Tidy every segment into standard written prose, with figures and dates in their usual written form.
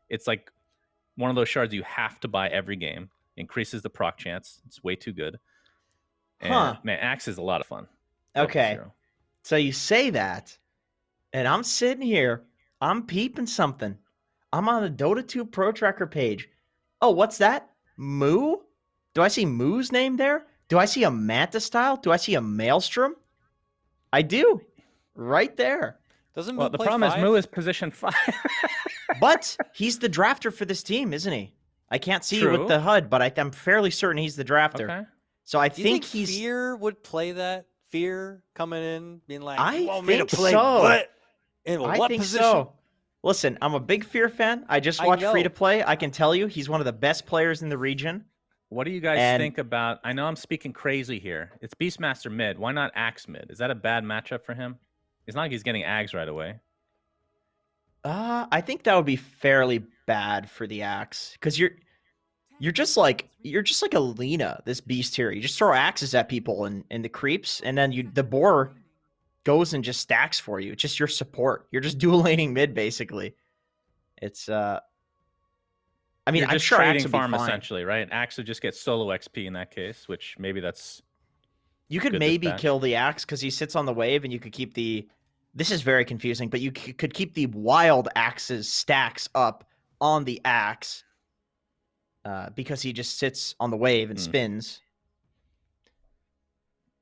It's like one of those shards you have to buy every game. Increases the proc chance. It's way too good. And Huh. man, Axe is a lot of fun. Love this Okay. hero. So you say that, and I'm sitting here, I'm peeping something. I'm on the Dota 2 Pro Tracker page. Oh, what's that? Moo? Do I see Moo's name there? Do I see a Manta style? Do I see a Maelstrom? I do. Right there. Doesn't Well, Moo the play problem is 5? Moo is position 5. But he's the drafter for this team, isn't he? I can't see with True. the HUD, but I'm fairly certain he's the drafter. Okay. So I Do you think he's. Fear would play that? Fear coming in, being like, I "You want me to think play so. what? In I what think position?" so. Listen, I'm a big Fear fan. I just I watched know. Free to Play. I can tell you he's one of the best players in the region. What do you guys And- think about? I know I'm speaking crazy here. It's Beastmaster mid. Why not Axe mid? Is that a bad matchup for him? It's not like he's getting Ags right away. I think that would be fairly bad for the Axe because you're just like a Lena, this beast here. You just throw axes at people and the creeps, and then the boar goes and just stacks for you. It's just your support. You're just dual laning mid basically. It's I mean, You're I'm just sure trading Axe would be farm fine. essentially, right? Axe would just get solo XP in that case, which maybe that's You could good this maybe patch. kill the Axe because he sits on the wave, and you could keep the. This is very confusing, but you could keep the wild axes stacks up on the Axe because he just sits on the wave and spins.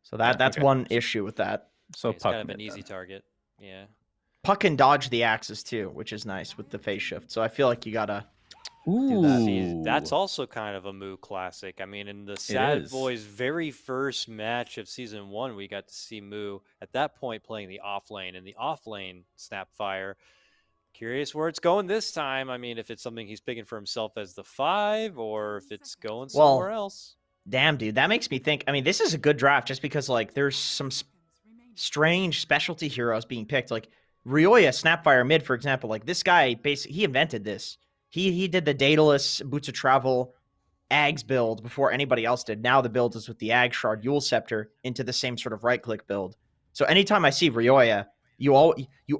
So that's okay. one issue with that. So It's Puck kind of mid an easy then. target. Yeah. Puck can dodge the axes too, which is nice with the phase shift. So I feel like you gotta. Ooh, that. See, that's also kind of a Moo classic. I mean, in the is. Sad Boys' very first match of Season 1, we got to see Moo, at that point, playing the off lane. And the off lane Snapfire, curious where it's going this time. I mean, if it's something he's picking for himself as the 5, or if it's going somewhere else. Damn, dude, that makes me think. I mean, this is a good draft just because, like, there's some strange specialty heroes being picked. Like, Ryoya Snapfire mid, for example. Like, this guy, basically, he invented this. He did the Daedalus Boots of Travel Ags build before anybody else did. Now the build is with the Ag Shard Yule Scepter into the same sort of right-click build. So anytime I see Ryoya, you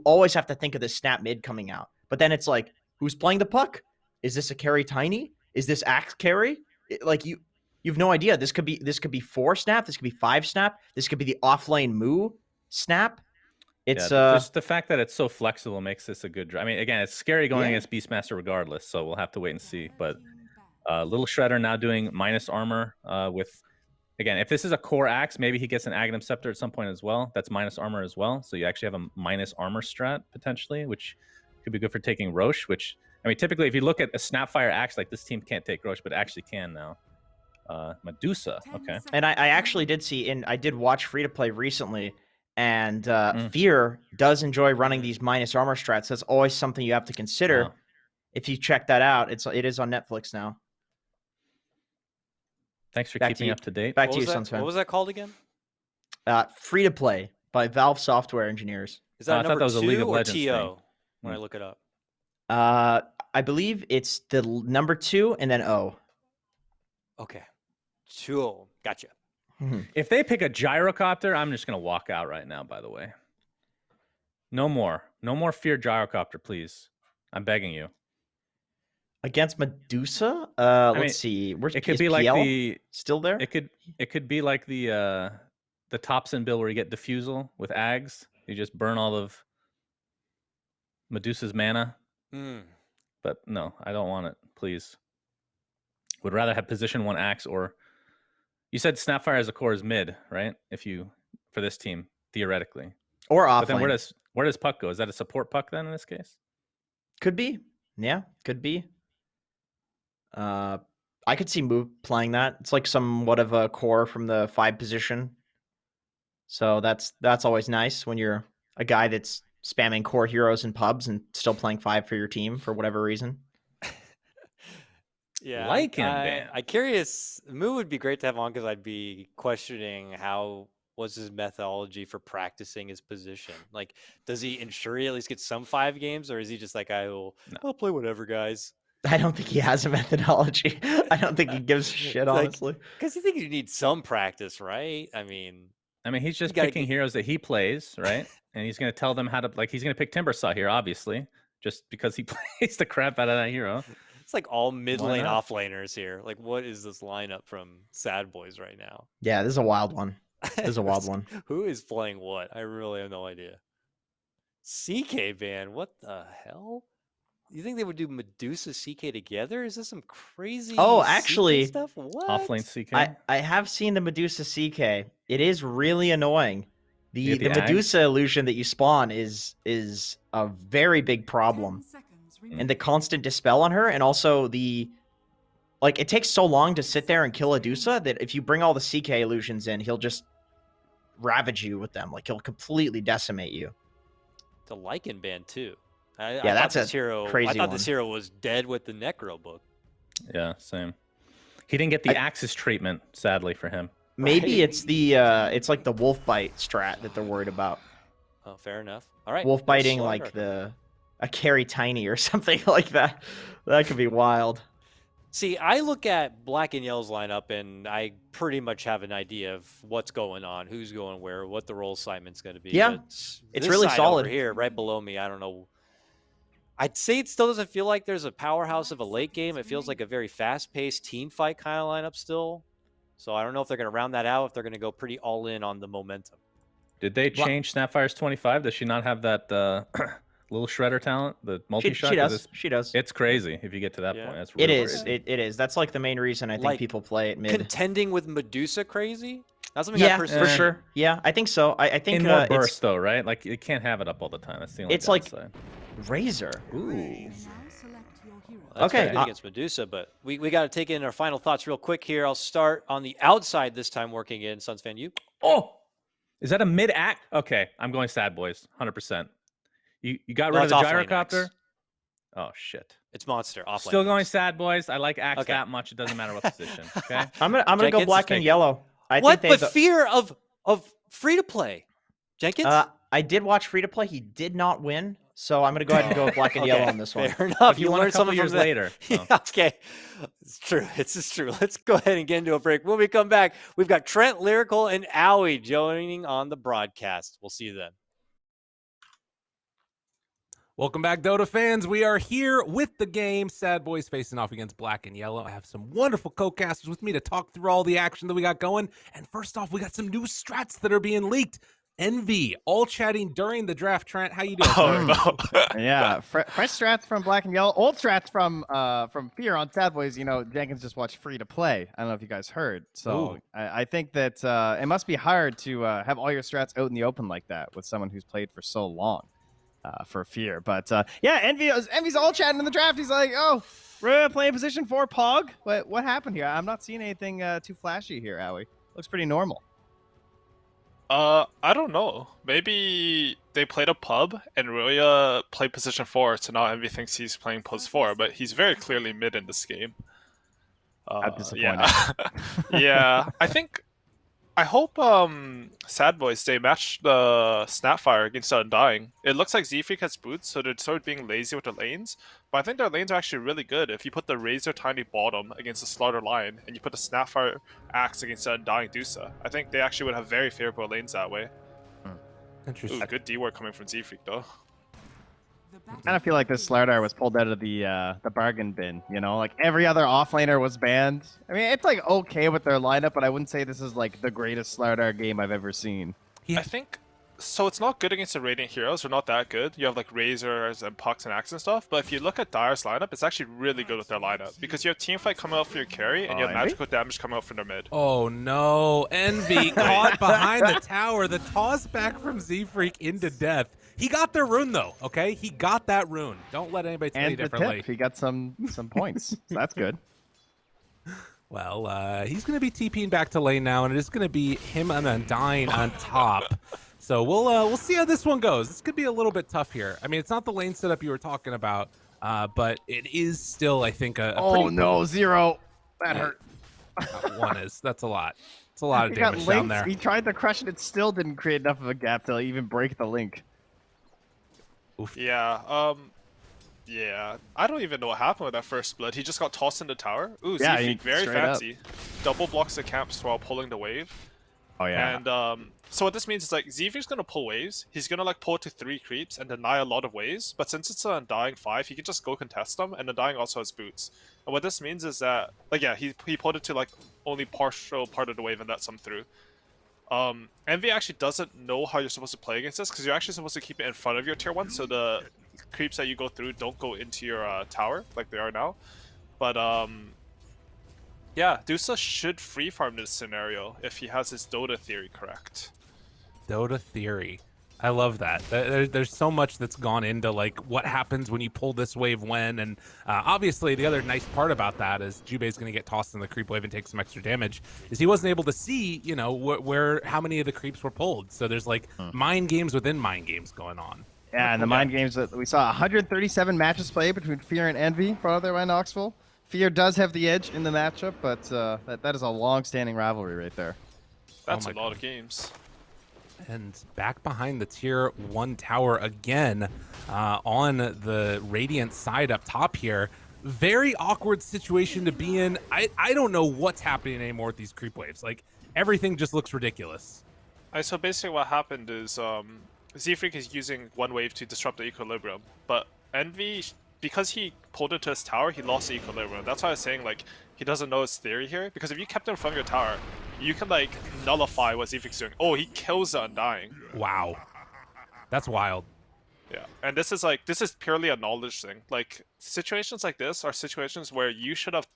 always have to think of this snap mid coming out. But then it's like, who's playing the puck? Is this a carry tiny? Is this Axe carry? You have no idea. This could be 4 snap. This could be 5 snap. This could be the offlane Moo snap. It's just the fact that it's so flexible makes this a good draft. I mean, again, it's scary going against Beastmaster regardless, so we'll have to wait and see. But Little Shredder now doing minus armor with, again, if this is a core Axe, maybe he gets an Aghanim Scepter at some point as well. That's minus armor as well. So you actually have a minus armor strat potentially, which could be good for taking Roche, which, I mean, typically if you look at a Snapfire Axe, like this team can't take Roche, but actually can now. Medusa, okay. And I actually did see, and I did watch Free to Play recently, and Fear does enjoy running these minus armor strats. That's always something you have to consider. Wow. If you check that out, it is on Netflix now. Thanks for Back to keeping you. up to date. Back to you, Sunsfan. What was that called again? Free to Play by Valve Software Engineers. Is that I thought number that was a League 2 of or Legends TO thing. when I look it up? I believe it's the number 2 and then O. Okay. 2. Gotcha. If they pick a gyrocopter, I'm just gonna walk out right now. By the way, no more Fear gyrocopter, please. I'm begging you. Against Medusa, let's see. It could be like the still there. It could be like the Thompson build where you get diffusal with Ags. You just burn all of Medusa's mana. But no, I don't want it. Please. Would rather have position 1 Axe, or you said Snapfire as a core is mid, right? For this team, theoretically. Or off. But then where does Puck go? Is that a support Puck then in this case? Could be. Yeah, could be. I could see Moo playing that. It's like somewhat of a core from the 5 position. So that's always nice when you're a guy that's spamming core heroes in pubs and still playing 5 for your team for whatever reason. Yeah, Like him, man. I'm curious. Moo would be great to have on because I'd be questioning how was his methodology for practicing his position. Like, does he ensure he at least gets some 5 games, or is he just like, I'll play whatever, guys? I don't think he has a methodology. I don't think he gives a shit, honestly. Because you think you need some practice, right? I mean, he's just picking heroes that he plays, right? And he's going to tell them how to, like, he's going to pick Timbersaw here, obviously. just because he plays the crap out of that hero. It's like all mid lane not? off laners here. Like, what is this lineup from Sad Boys right now? Yeah, this is a wild one. This is a wild one. Who is playing what? I really have no idea. CK ban, what the hell? You think they would do Medusa CK together? Is this some crazy Oh, CK actually, stuff? What? Offlane CK. I have seen the Medusa CK. It is really annoying. You The get the Medusa illusion that you spawn is a very big problem. And the constant dispel on her, and also the like, it takes so long to sit there and kill a Medusa that if you bring all the CK illusions in, he'll just ravage you with them. Like, he'll completely decimate you. The Lycan ban too. I that's thought this a hero. crazy I thought one. this hero was dead with the Necro book. Yeah, same. He didn't get the Axis treatment, sadly for him. Maybe it's the it's like the wolf bite strat that they're worried about. Oh, fair enough. All right. Wolf no biting slaughter. like a carry tiny or something like that. That could be wild. See, I look at Black and Yellow's lineup, and I pretty much have an idea of what's going on, who's going where, what the role assignment's going to be. Yeah, But it's this really side solid. over here, right below me. I don't know. I'd say it still doesn't feel like there's a powerhouse of a late game. It feels like a very fast-paced team fight kind of lineup still. So I don't know if they're going to round that out, if they're going to go pretty all in on the momentum. Did they change Snapfire's 25? Does she not have that little shredder talent, the multi-shot? She does. She does. It's crazy if you get to that Yeah. point. That's It really is. crazy. It is. That's like the main reason I think Like, people play it mid. Contending with Medusa crazy? That's something I Yeah, personally for sure. Yeah, I think so. I think In more it's bursts, though, right? Like, you can't have it up all the time. That's the only It's like- downside. Razor. Ooh. That's Okay, pretty good against Medusa, but we got to take in our final thoughts real quick here. I'll start on the outside this time, working in Suns fan. You? Oh! Is that a mid-act? Okay, I'm going Sad Boys, 100%. You got No, rid of it's the offlane gyrocopter? axe. Oh, shit. It's monster. Offlane. Still going axe. Sad Boys. I like Axe Okay. that much. It doesn't matter what position, okay? I'm gonna go Jenkins is black and taking- yellow. I What? think But fear of free to play. Jenkins. I did watch free to play. He did not win, so I'm gonna go ahead and go with black and Okay, yellow on this one. Fair enough. But you You won a learned couple something years from that. later. Yeah, So. okay. It's true. It's true. Let's go ahead and get into a break. When we come back, we've got Trent, Lyrical, and Aui joining on the broadcast. We'll see you then. Welcome back, Dota fans. We are here with the game. Sad Boys facing off against Black and Yellow. I have some wonderful co-casters with me to talk through all the action that we got going. And first off, we got some new strats that are being leaked. Envy, all chatting during the draft. Trent, how you doing? Oh sir? no! Yeah, fresh strats from Black and Yellow, old strats from Fear on Sad Boys. You know, Jenkins just watched Free to Play. I don't know if you guys heard. So I think that it must be hard to have all your strats out in the open like that with someone who's played for so long for Fear. But yeah, Envy's all chatting in the draft. He's like, "Oh, we're playing position 4 Pog. What happened here? I'm not seeing anything too flashy here, Aui. Looks pretty normal." I don't know. Maybe they played a pub and Roya played position 4, so now Envy thinks he's playing post 4, but he's very clearly mid in this game. I'm disappointed. Yeah. Yeah, I hope Sad Boys they match the Snapfire against the Undying. It looks like Z-Freak has boots, so they're sort of being lazy with their lanes. But I think their lanes are actually really good. If you put the Razor Tiny bottom against the Slaughter Lion, and you put the Snapfire Axe against the Undying Dusa, I think they actually would have very favorable lanes that way. Interesting. Ooh, good D-work coming from Z-Freak though. I kind of feel like this Slardar was pulled out of the bargain bin, you know? Like, every other offlaner was banned. I mean, it's, like, okay with their lineup, but I wouldn't say this is, like, the greatest Slardar game I've ever seen. Yeah. I think so. It's not good against the Radiant heroes. They're not that good. You have like Razors and Pucks and Axe and stuff. But if you look at Dire's lineup, it's actually really good with their lineup because you have Teamfight coming out for your carry and you have Envy? magical damage coming out from their mid. Oh no, Envy caught behind the tower. The toss back from Z-Freak into death. He got their rune though, okay? He got that rune. Don't let anybody tell you And the differently. tip, he got some points. So that's good. Well, he's going to be TPing back to lane now, and it is going to be him and Undying on top. So we'll see how this one goes. This could be a little bit tough here. I mean, it's not the lane setup you were talking about, but it is still, I think, a Oh pretty... no, 0. That hurt. One is. That's a lot. It's a lot of He got damage down linked. there. He tried to crush it. It still didn't create enough of a gap to even break the link. Yeah. Yeah. I don't even know what happened with that first split. He just got tossed in the tower. Ooh, Yeah, Z-Freak, very straight up. fancy. Double blocks the camps while pulling the wave. Oh yeah. And so what this means is like Xevious gonna pull waves. He's gonna like pull to 3 creeps and deny a lot of waves. But since it's an Undying 5, he can just go contest them. And Undying also has boots. And what this means is that like yeah, he pulled it to like only partial part of the wave and that's some through. Envy actually doesn't know how you're supposed to play against this because you're actually supposed to keep it in front of your tier 1 so the creeps that you go through don't go into your tower like they are now. But yeah, Dusa should free farm this scenario if he has his Dota theory correct. Dota theory. I love that. There's so much that's gone into like what happens when you pull this wave when, and obviously the other nice part about that is Jubei's going to get tossed in the creep wave and take some extra damage. Is he wasn't able to see, you know, where how many of the creeps were pulled. So there's like mind games within mind games going on. Yeah, and the mind games that we saw 137 matches played between Fear and Envy brought there by Knoxville. Fear does have the edge in the matchup, but that is a long-standing rivalry right there. That's a lot of games. And back behind the tier 1 tower again on the Radiant side up top here. Very awkward situation to be in. I don't know what's happening anymore with these creep waves. Like, everything just looks ridiculous. So basically what happened is Z-Freak is using one wave to disrupt the equilibrium, but Envy, because he pulled into his tower, he lost the equilibrium. That's why I was saying, like, he doesn't know his theory here, because if you kept him from your tower, you can, like, nullify what Z-Freak's doing. Oh, he kills the Undying. Wow. That's wild. Yeah, and this is purely a knowledge thing. Like, situations like this are situations where you should have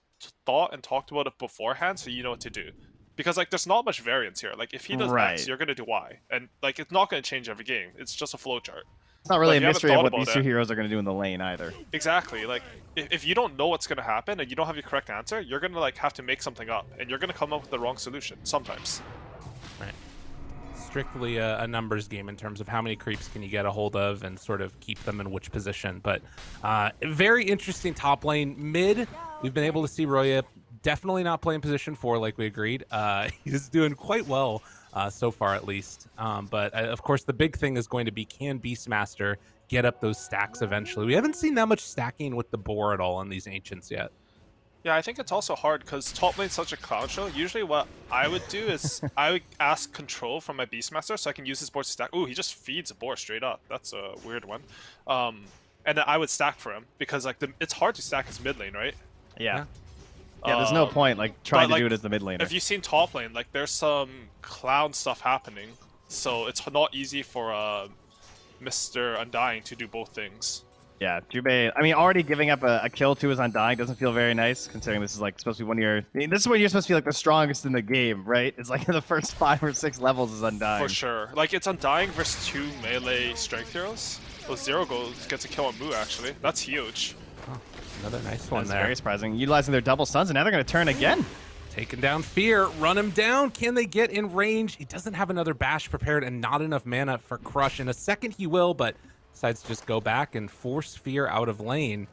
thought and talked about it beforehand so you know what to do. Because, like, there's not much variance here. Like, if he does X, you're going to do Y. And, like, it's not going to change every game. It's just a flowchart. It's not really a mystery of what these two heroes are going to do in the lane either. Exactly. Like, if you don't know what's going to happen and you don't have your correct answer, you're going to, like, have to make something up. And you're going to come up with the wrong solution, sometimes. Right. Strictly a numbers game in terms of how many creeps can you get a hold of and sort of keep them in which position. But very interesting top lane. Mid, we've been able to see Roya definitely not playing position 4 like we agreed. He's doing quite well so far, at least. But of course, the big thing is going to be, can Beastmaster get up those stacks eventually? We haven't seen that much stacking with the boar at all on these Ancients yet. Yeah, I think it's also hard because top lane's such a clown show. Usually what I would do is I would ask control from my Beastmaster so I can use his board to stack. Ooh, he just feeds a boar straight up. That's a weird one. And then I would stack for him because, like, it's hard to stack his mid lane, right? Yeah. Yeah, there's no point like trying to do it as the mid laner. If you've seen top lane, like, there's some clown stuff happening, so it's not easy for Mr. Undying to do both things. Yeah, Jubei, I mean, already giving up a kill to his Undying doesn't feel very nice, considering this is like supposed to be one of your... I mean, this is when you're supposed to be like the strongest in the game, right? It's like the first 5 or 6 levels is Undying. For sure. Like, it's Undying versus 2 melee strength heroes. Well, Zero Gold gets a kill on Mu, actually. That's huge. Oh, another nice one That's there. Very surprising. Utilizing their double stuns, and now they're going to turn again. Taking down Fear, run him down. Can they get in range? He doesn't have another bash prepared and not enough mana for Crush. In a second he will, but decides to just go back and force Fear out of lane.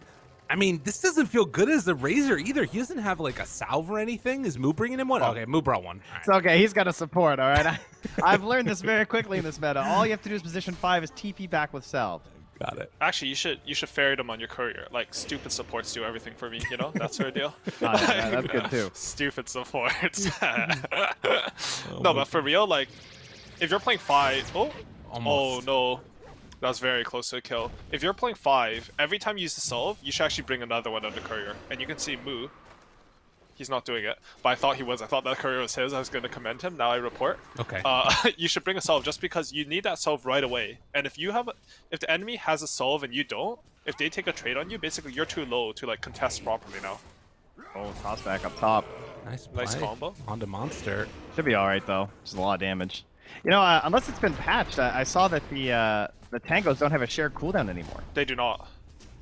I mean, this doesn't feel good as a Razor either. He doesn't have like a salve or anything. Is Mu bringing him one? Okay, Mu brought one. Right. It's okay. He's got a support, all right? I've learned this very quickly in this meta. All you have to do is position 5 is TP back with salve. Got it. Actually, you should ferry them on your courier. Like, stupid supports do everything for me, you know? That's her deal. Oh, yeah, that's good too. Stupid supports. No, but for real, like, if you're playing 5... Oh! Almost. Oh, no. That was very close to a kill. If you're playing 5, every time you use the solve, you should actually bring another one on the courier. And you can see Mu. He's not doing it, but I thought he was. I thought that courier was his. I was going to commend him. Now I report. Okay. You should bring a solve just because you need that solve right away. And if the enemy has a solve and you don't, if they take a trade on you, basically you're too low to like contest properly now. Oh, toss back up top. Nice combo. Onto Monster. Should be all right though. Just a lot of damage. You know, unless it's been patched, I saw that the tangos don't have a shared cooldown anymore. They do not.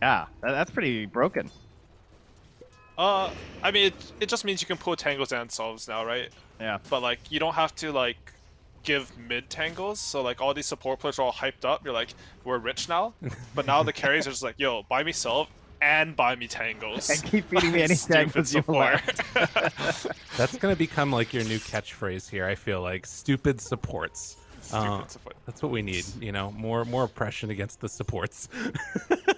Yeah, that's pretty broken. I mean, it just means you can pull tangles and solves now, right? Yeah. But like, you don't have to like give mid tangles. So like, all these support players are all hyped up. You're like, we're rich now. But now the carries are just like, yo, buy me solve and buy me tangles. And keep feeding me any tangles you want. That's gonna become like your new catchphrase here. I feel like stupid supports. Stupid support. That's what we need. You know, more oppression against the supports.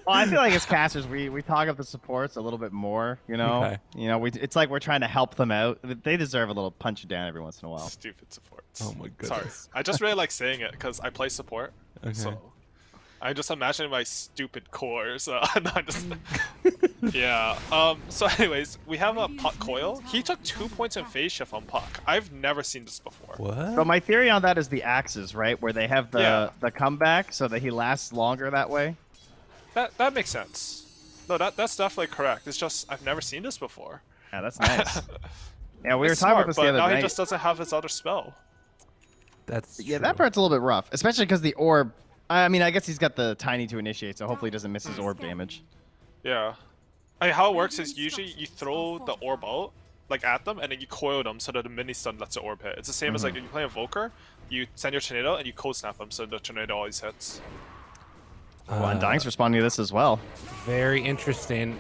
Well, I feel like as casters, we talk up the supports a little bit more. You know, Okay. it's like we're trying to help them out. They deserve a little punch down every once in a while. Stupid supports. Oh my Sorry, goodness. I just really like saying it because I play support. Okay. So I just imagine my stupid cores. No, I'm just yeah. So anyways, we have a Puck Coil. He took 2 points in phase shift on Puck. I've never seen this before. What? So my theory on that is the axes, right? Where they have the comeback so that he lasts longer that way. That makes sense. No, that's definitely correct. It's just I've never seen this before. Yeah, that's nice. Yeah, we were It's talking smart, about this but the other now night. he just doesn't have his other spell. That's Yeah, true. that part's a little bit rough, especially because the orb. I mean, I guess he's got the tiny to initiate, so hopefully he doesn't miss his orb damage. Yeah. I mean, how it works is usually you throw the orb out, like at them, and then you coil them so that the mini stun lets the orb hit. It's the same as like if you play a Volker, you send your tornado and you cold snap them so the tornado always hits. Well, Undying's responding to this as well. Very interesting.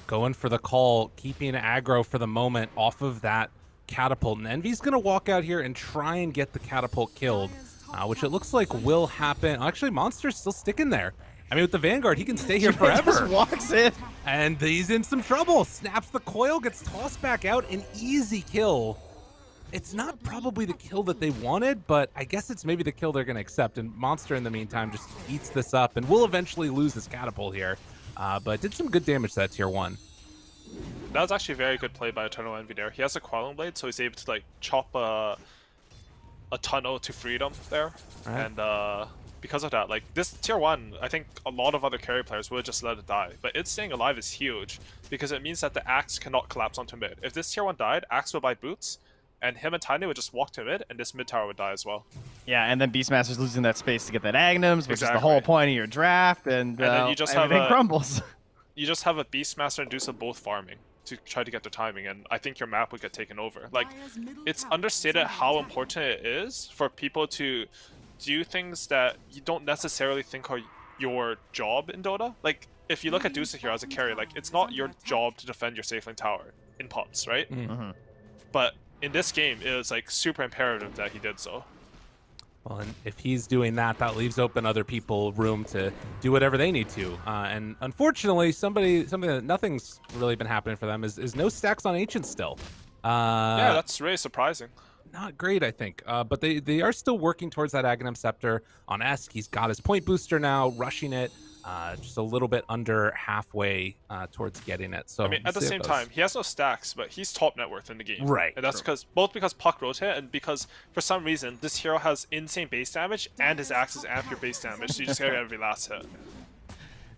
Going for the call, keeping aggro for the moment off of that catapult. And Envy's going to walk out here and try and get the catapult killed, which it looks like will happen. Actually, Monster's still sticking there. I mean, with the Vanguard, he can stay here He forever. just walks in. And he's in some trouble. Snaps the coil, gets tossed back out. An easy kill. It's not probably the kill that they wanted, but I guess it's maybe the kill they're going to accept. And Monster, in the meantime, just eats this up and will eventually lose his catapult here. But did some good damage to that tier 1. That was actually very good play by Eternal Envy there. He has a Quelling Blade, so he's able to like chop a tunnel to freedom there. Right. And because of that, like this tier 1, I think a lot of other carry players would just let it die. But it staying alive is huge because it means that the Axe cannot collapse onto mid. If this tier 1 died, Axe would buy boots, and him and Tiny would just walk to mid, and this mid tower would die as well. Yeah, and then Beastmaster's losing that space to get that Agnums, which is the Exactly. whole point of your draft, and then you just have everything a- crumbles. You just have a Beastmaster and Dusa both farming to try to get the timing, and I think your map would get taken over. Like, it's understated how important it is for people to do things that you don't necessarily think are your job in Dota. Like, if you look at Dusa here as a carry, like, it's not your job to defend your safe lane tower in pops, right? But in this game, it was like super imperative that he did so. Well, and if he's doing that, that leaves open other people room to do whatever they need to. And unfortunately, something that nothing's really been happening for them is no stacks on Ancient still. Yeah, that's really surprising. Not great, I think. But they are still working towards that Aghanim Scepter on Esk. He's got his point booster now, rushing it. Just a little bit under halfway towards getting it. So I mean, at the same time, he has no stacks, but he's top net worth in the game. Right. And that's because Puck rotate, and because for some reason this hero has insane base damage and his axes amp your base damage, so you just get every last hit.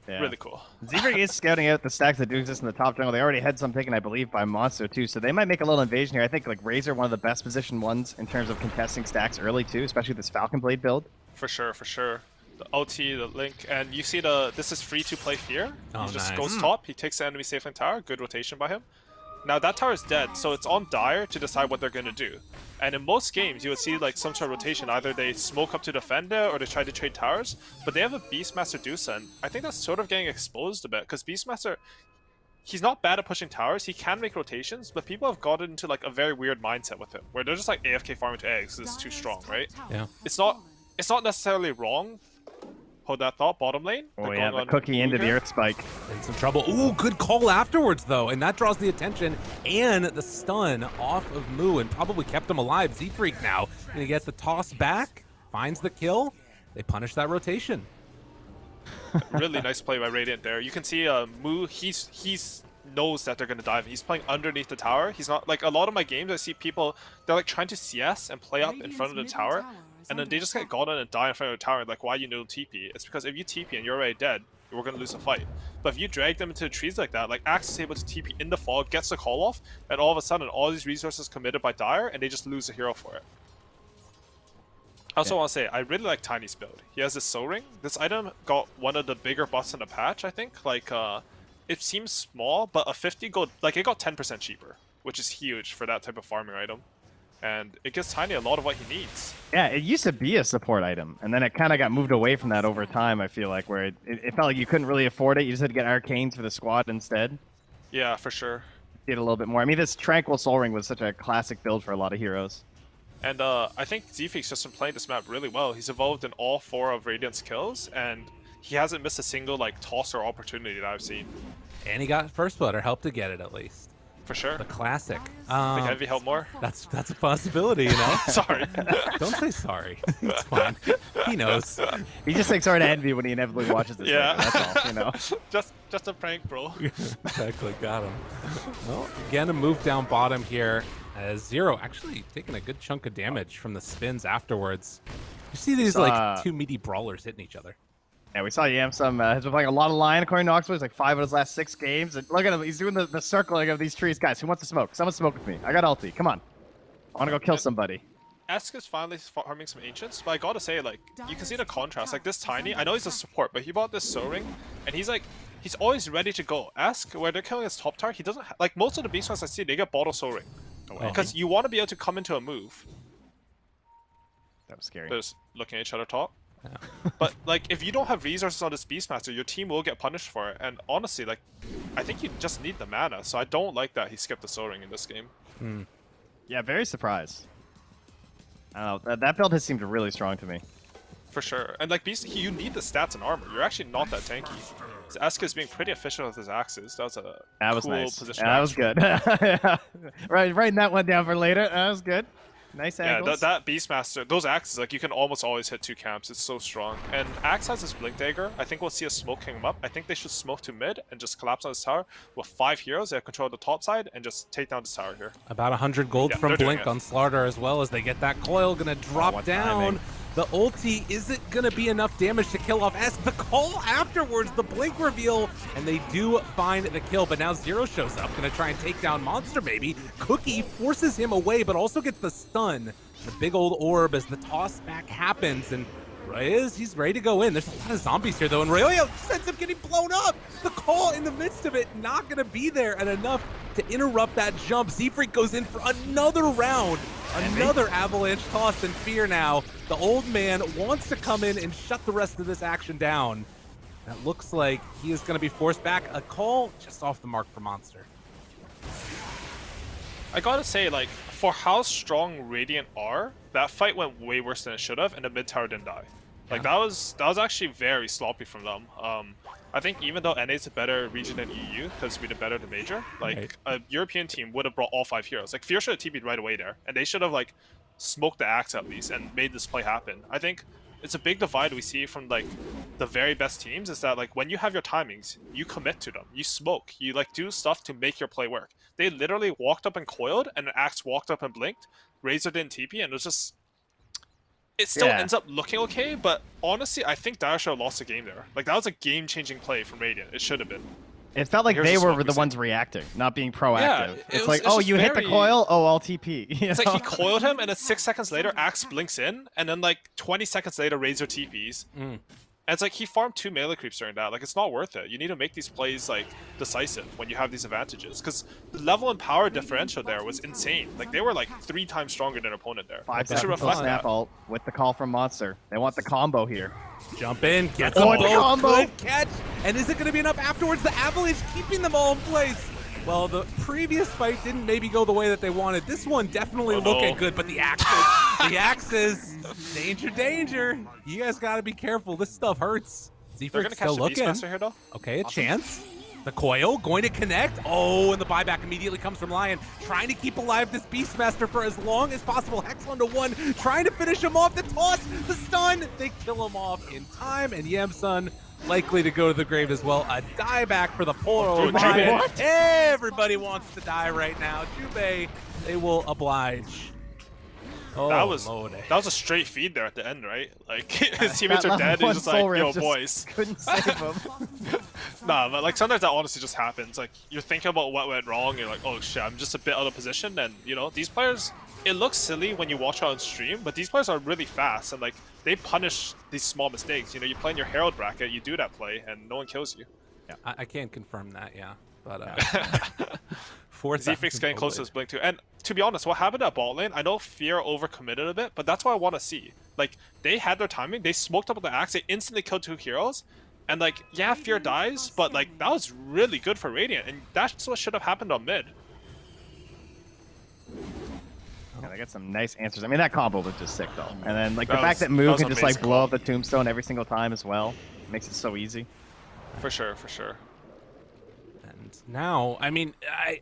Yeah. Really cool. Zebra is scouting out the stacks that do exist in the top jungle. They already had some taken, I believe, by Monster too, so they might make a little invasion here. I think like Razor, one of the best positioned ones in terms of contesting stacks early too, especially this Falcon Blade build. For sure, for sure. The ulti, the link, and you see this is free to play Fear. Oh, He just nice. goes top, he takes the enemy safe lane tower, good rotation by him. Now that tower is dead, so it's on Dire to decide what they're gonna do. And in most games, you would see like some sort of rotation. Either they smoke up to defend it, or they try to trade towers. But they have a Beastmaster Dusa, and I think that's sort of getting exposed a bit, because Beastmaster, he's not bad at pushing towers, he can make rotations, but people have gotten into like a very weird mindset with him, where they're just like AFK farming to eggs, because it's too strong, right? Yeah. It's not necessarily wrong. Hold that thought, bottom lane. Oh They're yeah, going the on cookie into the here. Earth Spike. In some trouble. Ooh, good call afterwards, though. And that draws the attention and the stun off of Moo and probably kept him alive. Z-Freak now going to get the toss back, finds the kill. They punish that rotation. Really nice play by Radiant there. You can see Moo, he's knows that they're going to dive. He's playing underneath the tower. He's not, like a lot of my games, I see people, they're like trying to CS and play up in front of the tower, and then they just get gone and die in front of the tower. Like, why you no TP? It's because if you TP and you're already dead, we're going to lose a fight. But if you drag them into the trees like that, like Axe is able to TP in the fog, gets the call off, and all of a sudden all these resources committed by Dire, and they just lose a hero for it. I also want to say, I really like Tiny's build. He has this Soul Ring. This item got one of the bigger buffs in the patch, I think. Like, it seems small, but a 50 gold, like it got 10% cheaper, which is huge for that type of farming item. And it gives Tiny a lot of what he needs. Yeah, it used to be a support item, and then it kind of got moved away from that over time, I feel like, where it felt like you couldn't really afford it. You just had to get Arcanes for the squad instead. Yeah, for sure. Did a little bit more. I mean, this Tranquil Soul Ring was such a classic build for a lot of heroes. And I think Z-Freak's just been playing this map really well. He's evolved in all 4 of Radiant's kills, and he hasn't missed a single like toss or opportunity that I've seen. And he got first blood, or helped to get it at least. For sure. The classic. Think Envy help more? That's a possibility, you know. Sorry. Don't say sorry. It's fine. He knows. He just thinks sorry to Envy when he inevitably watches this. Yeah. Later, that's all, you know. just a prank, bro. Exactly. Got him. Well, again, a move down bottom here. Zero actually taking a good chunk of damage from the spins afterwards. You see these like two meaty brawlers hitting each other. Yeah, we saw Yamsum has been playing a lot of Lion according to Oxford. He's like 5 of his last 6 games. And look at him. He's doing the circling of these trees. Guys, who wants to smoke? Someone smoke with me. I got ulti. Come on. I want to go kill somebody. Esk is finally farming some ancients, but I gotta say, like, you can see the contrast. Like, this Tiny, I know he's a support, but he bought this Soul Ring, and he's always ready to go. Esk, where they're killing his top tier, he doesn't, like, most of the Beastmasters I see, they get bottle Soul Ring. Because you want to be able to come into a move. That was scary. They're just looking at each other talk. But like, if you don't have resources on this Beastmaster, your team will get punished for it. And honestly, like, I think you just need the mana. So I don't like that he skipped the Soul Ring in this game. Yeah, very surprised. I don't know. That build has seemed really strong to me. For sure. And like, you need the stats and armor. You're actually not that tanky. So Esk is being pretty efficient with his axes. That was a cool nice. position. That was good. Yeah. Right, writing that one down for later. That was good. Nice angles. Yeah, that Beastmaster, those axes, like, you can almost always hit 2 camps. It's so strong. And Axe has this Blink Dagger. I think we'll see a smoke king him up. I think they should smoke to mid and just collapse on this tower. With 5 heroes, they have control of the top side and just take down this tower here. About 100 gold from Blink on Slardar as well as they get that coil. Gonna drop down. Timing. The ulti isn't gonna be enough damage to kill off S. The call afterwards, the Blink reveal, and they do find the kill. But now Zero shows up, gonna try and take down Monster Baby. Cookie forces him away, but also gets the stun. The big old orb as the toss back happens, and he's ready to go in. There's a lot of zombies here though, and Ryoyo ends up getting blown up. The call in the midst of it, not gonna be there and enough to interrupt that jump. Z-Freak goes in for another round. Another avalanche toss, and Fear now. The old man wants to come in and shut the rest of this action down. That looks like he is going to be forced back. A call just off the mark for Monster. I gotta say, like, for how strong Radiant are, that fight went way worse than it should have, and the mid tower didn't die. Like, that was actually very sloppy from them. I think even though NA is a better region than EU, because we did better than Major, like, a European team would have brought all 5 heroes. Like, Fear should have TP'd right away there, and they should have, like, smoked the axe at least and made this play happen. I think it's a big divide we see from, like, the very best teams is that, like, when you have your timings, you commit to them. You smoke. You, like, do stuff to make your play work. They literally walked up and coiled, and the axe walked up and blinked. Razor didn't TP, and it was just... It still ends up looking okay, but honestly, I think Dire should have lost the game there. Like, that was a game-changing play from Radiant. It should have been. It felt like they were the ones reacting, not being proactive. Yeah, it's like, oh, you hit the coil? Oh, I'll TP. It's like he coiled him, and then 6 seconds later, Axe blinks in, and then like 20 seconds later, Razor TPs. And it's like he farmed 2 melee creeps during that. Like, it's not worth it. You need to make these plays like decisive when you have these advantages, because the level and power differential there was insane. Like, they were like 3 times stronger than their opponent there. 5 seconds till snap ult with the call from Monster. They want the combo here. Jump in, get the combo. Good catch. And is it going to be enough afterwards? The Avalanche keeping them all in place. Well, the previous fight didn't maybe go the way that they wanted. This one definitely looking good, but the axes, danger, danger. You guys got to be careful. This stuff hurts. Z-Freak's still looking. Here, though. Okay, a chance. The coil going to connect. Oh, and the buyback immediately comes from Lion, trying to keep alive this Beastmaster for as long as possible. Hex 1-1, trying to finish him off. The toss, the stun. They kill him off in time, and Yamsun likely to go to the grave as well. A dieback for the poor Lion. Everybody wants to die right now. Jubei, they will oblige. Oh, that was a straight feed there at the end, right? Like, his teammates are dead, and he's just like, yo, boys. Couldn't save him. Nah, but like, sometimes that honestly just happens. Like, you're thinking about what went wrong, you're like, oh shit, I'm just a bit out of position, and, you know, these players, it looks silly when you watch it on stream, but these players are really fast, and like, they punish these small mistakes. You know, you play in your Herald bracket, you do that play, and no one kills you. Yeah, I can't confirm that, yeah. But, Z-Freak's getting close to his blink too. And to be honest, what happened at bot lane, I know Fear overcommitted a bit, but that's what I want to see. Like, they had their timing, they smoked up with the axe, they instantly killed 2 heroes, and like, yeah, Fear dies, but like, that was really good for Radiant, and that's what should have happened on mid. Yeah, they got some nice answers. I mean, that combo was just sick though. And then like the fact that Moo can just like blow up the tombstone every single time as well makes it so easy. For sure, for sure. And now. I mean,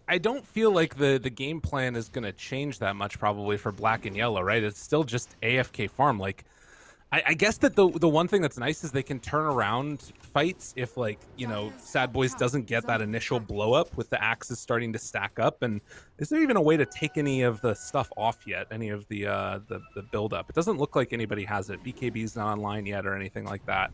I don't feel like the game plan is going to change that much probably for Black and Yellow, right? It's still just AFK farm. Like, I guess that the one thing that's nice is they can turn around fights if, like, you know, Sad Boys doesn't get that initial blow up with the axes starting to stack up. And is there even a way to take any of the stuff off yet? Any of the build up? It doesn't look like anybody has it. BKB's not online yet or anything like that.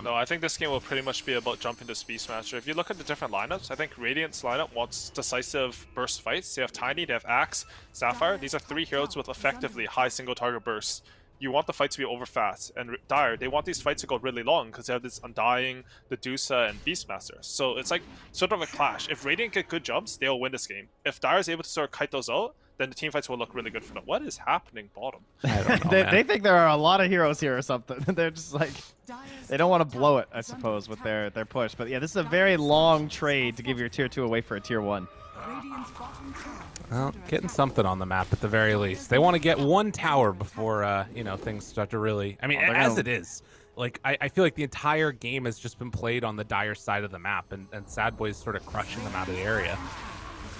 No, I think this game will pretty much be about jumping to Beastmaster. If you look at the different lineups, I think Radiant's lineup wants decisive burst fights. They have Tiny, they have Axe, Sapphire. These are 3 heroes with effectively high single target bursts. You want the fight to be over fast, and Dire, they want these fights to go really long because they have this Undying, the Medusa, and Beastmaster. So it's like sort of a clash. If Radiant get good jumps, they'll win this game. If Dire is able to sort of kite those out, then the team fights will look really good for them. What is happening bottom? I don't know, They think there are a lot of heroes here or something. They're just like, they don't want to blow it, I suppose, with their push. But yeah, this is a very long trade to give your tier 2 away for a tier 1. Well, getting something on the map at the very least. They want to get 1 tower before, you know, things start to really... I mean, as it is. Like, I feel like the entire game has just been played on the Dire side of the map, and Sad Boys sort of crushing them out of the area.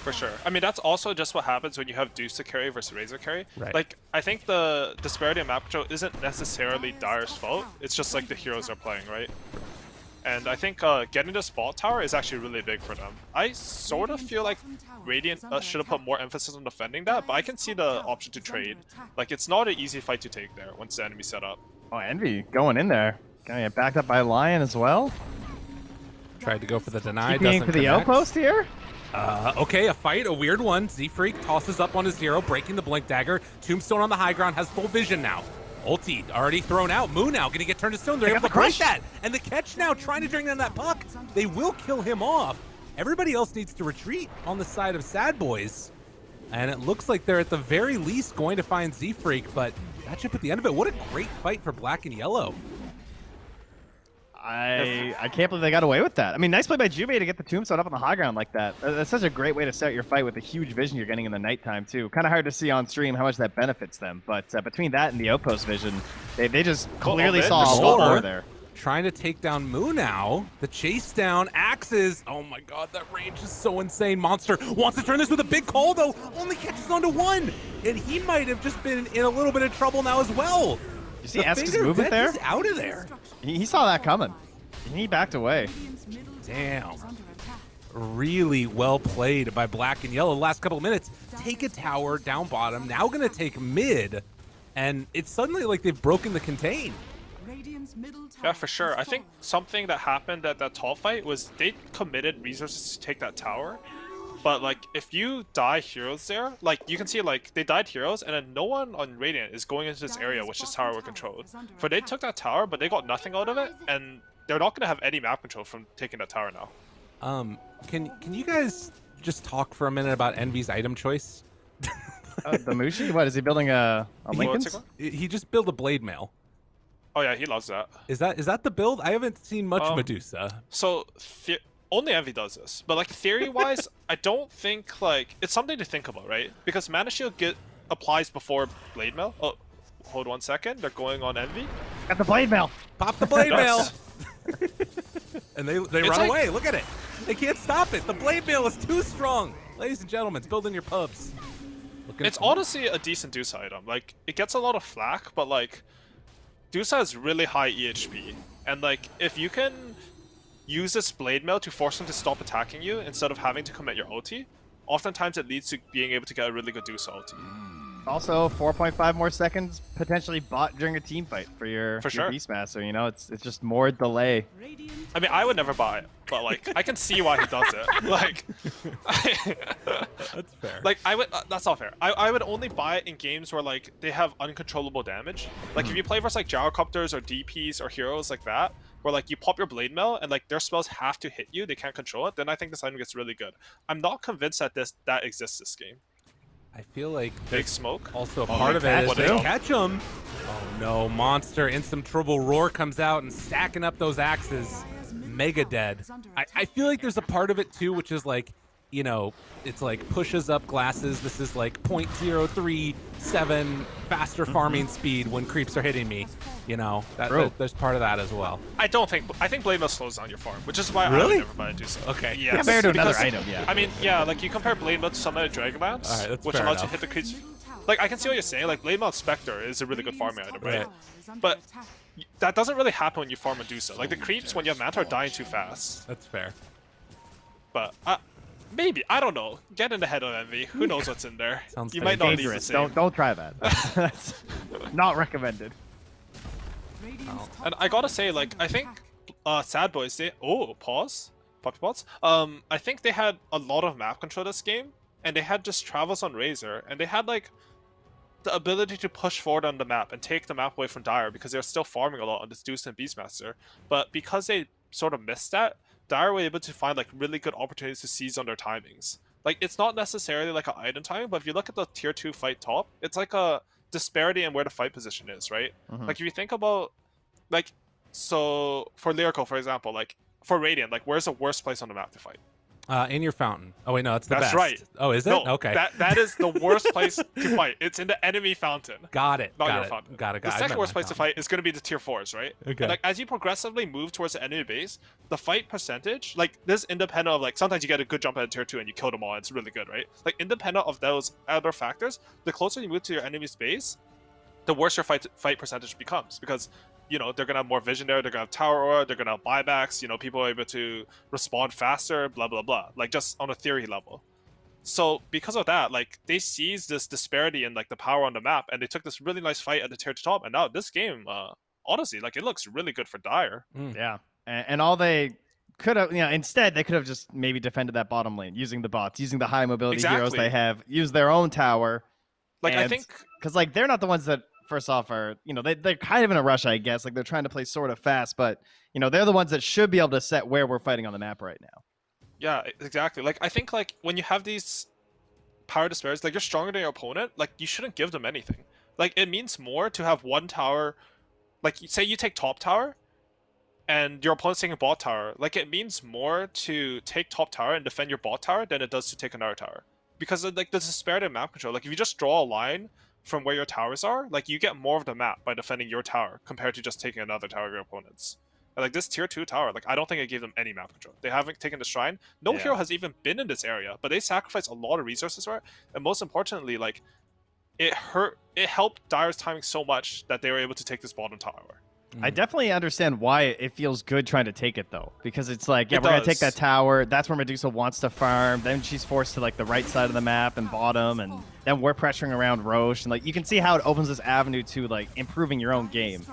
For sure. I mean, that's also just what happens when you have Deuce to carry versus Razor carry. Right. Like, I think the disparity in map control isn't necessarily Dire's fault. It's just like the heroes are playing, right? And I think getting the spot tower is actually really big for them. I sort of feel like Radiant should have put more emphasis on defending that, but I can see the option to trade. Like, it's not an easy fight to take there once the enemy's set up. Oh, Envy going in there. Gonna get backed up by Lion as well. Tried to go for the deny. Keeping for the outpost here. Okay, a fight, a weird one. Z-Freak tosses up on his hero, breaking the Blink Dagger. Tombstone on the high ground has full vision now. Ulti already thrown out. Moo now gonna get turned to stone. They're able to crush that. And the catch now trying to bring down that puck. They will kill him off. Everybody else needs to retreat on the side of Sad Boys. And it looks like they're at the very least going to find Z-Freak, but that should put the end of it. What a great fight for Black and Yellow. I can't believe they got away with that. I mean, nice play by Jubei to get the Tombstone up on the high ground like that. That's such a great way to start your fight with the huge vision you're getting in the nighttime, too. Kind of hard to see on stream how much that benefits them. But between that and the outpost vision, they just clearly saw a lot more there. Trying to take down Moo now. The chase down, axes. Oh my god, that range is so insane. Monster wants to turn this with a big call, though. Only catches onto 1. And he might have just been in a little bit of trouble now as well. You see Esk's movement there? He's out of there. He saw that coming. He backed away. Damn. Really well played by Black and Yellow. Last couple of minutes. Take a tower down bottom. Now going to take mid. And it's suddenly like they've broken the contain. Yeah, for sure. I think something that happened at that top fight was they committed resources to take that tower. But, like, if you die heroes there, like, you can see, like, they died heroes, and then no one on Radiant is going into this area, which is tower were controlled. For they took that tower, but they got nothing out of it, and they're not going to have any map control from taking that tower now. Can you guys just talk for a minute about Envy's item choice? The Mushi? What, is he building a Lincoln's? He just built a blade mail. Oh, yeah, he loves that. Is that the build? I haven't seen much Medusa. So, only Envy does this, but like theory-wise, I don't think like it's something to think about, right? Because Mana Shield applies before Blade Mail. Oh, hold 1 second. They're going on Envy. Got the blade mail. Pop the blade mail. And they run away. Look at it. They can't stop it. The blade mail is too strong. Ladies and gentlemen, it's building your pubs. It's honestly a decent Deuce item. Like it gets a lot of flack, but like Deuce has really high EHP, and like if you can use this blade mail to force them to stop attacking you instead of having to commit your ulti, oftentimes it leads to being able to get a really good Deuce ulti. Also, 4.5 more seconds potentially bought during a team fight for your Beastmaster. You know, it's just more delay. I mean, I would never buy it, but like I can see why he does it. Like, that's fair. Like I would, that's not fair. I would only buy it in games where like they have uncontrollable damage. Like if you play versus like gyrocopters or DPs or heroes like that, where like you pop your blade mail and like their spells have to hit you, they can't control it, then I think this item gets really good. I'm not convinced that that exists this game. I feel like Big Smoke also a part of it is they catch him. Oh no, Monster in some trouble. Roar comes out and stacking up those axes. Mega dead. I feel like there's a part of it too, which is like you know, it's like pushes up glasses. This is like 0.037 faster farming speed when creeps are hitting me. You know, there's part of that as well. I think Blade Mail slows down your farm, which is why I would never buy Medusa. Okay. Yes, Compared to another because, item, yeah. I mean, yeah, like you compare Blade Mail to some other Dragonlance, All right, that's which fair allows you enough. to hit the creeps. Like, I can see what you're saying. Like, Blade Mail Spectre is a really good farming item, right? But that doesn't really happen when you farm Medusa. Like, the creeps, when you have Manta, are dying too fast. That's fair. But maybe, I don't know. Get in the head of Envy. Who knows what's in there? Sounds You fair. might not need the Dangerous. same. Don't try that. That's not recommended. And I gotta say, like, I think Sad Boys, pause? Puppy Pots? I think they had a lot of map control this game, and they had just travels on Razor, and they had, like, the ability to push forward on the map and take the map away from Dire because they're still farming a lot on this Deuce and Beastmaster. But because they sort of missed that, Dire were able to find, like, really good opportunities to seize on their timings. Like, it's not necessarily like an item timing, but if you look at the tier 2 fight top, it's like a disparity in where the fight position is, right? Like, if you think about, like, so for Lyrical, for example, like, for Radiant, like, where's the worst place on the map to fight? In your fountain. Oh wait, no, it's the That's best. right. Oh, is it? No, Okay. that is the worst place to fight. It's in the enemy fountain. Got it. Not Got your it. fountain. Got it. The second worst place to fight is going to be the tier 4s, right? Okay. And, like, as you progressively move towards the enemy base, the fight percentage, like, this independent of, like, sometimes you get a good jump at tier 2 and you kill them all, and it's really good, right? Like, independent of those other factors, the closer you move to your enemy's base, the worse your fight percentage becomes, because, you know, they're gonna have more vision there, they're gonna have tower aura, they're gonna have buybacks, you know, people are able to respond faster, blah blah blah, like, just on a theory level. So because of that, like, they seized this disparity in, like, the power on the map, and they took this really nice fight at the tier 2 top, and now this game, honestly, like, it looks really good for Dire. Yeah, and all they could have, you know, instead they could have just maybe defended that bottom lane using the bots, using the high mobility heroes Exactly. they have, use their own tower. Like, I think, because, like, they're not the ones that, first off, are, you know, they're kind of in a rush, I guess. Like, they're trying to play sort of fast, but, you know, they're the ones that should be able to set where we're fighting on the map right now. yeah, exactly. Like, I think, like, when you have these power disparities, like, you're stronger than your opponent, like, you shouldn't give them anything. Like, it means more to have one tower, like, say you take top tower, and your opponent's taking bot tower, like, it means more to take top tower and defend your bot tower than it does to take another tower. Because, like, the disparity in map control, like, if you just draw a line from where your towers are, like, you get more of the map by defending your tower compared to just taking another tower of your opponent's. And, like, this tier 2 tower, like, I don't think it gave them any map control. They haven't taken the shrine. No Yeah. hero has even been in this area, but they sacrificed a lot of resources for it. And most importantly, like, it helped Dire's timing so much that they were able to take this bottom tower. I definitely understand why it feels good trying to take it, though, because it's like, yeah, It we're gonna take does. that tower. That's where Medusa wants to farm. Then she's forced to, like, the right side of the map and bottom, and then we're pressuring around Roche, and, like, you can see how it opens this avenue to, like, improving your own game.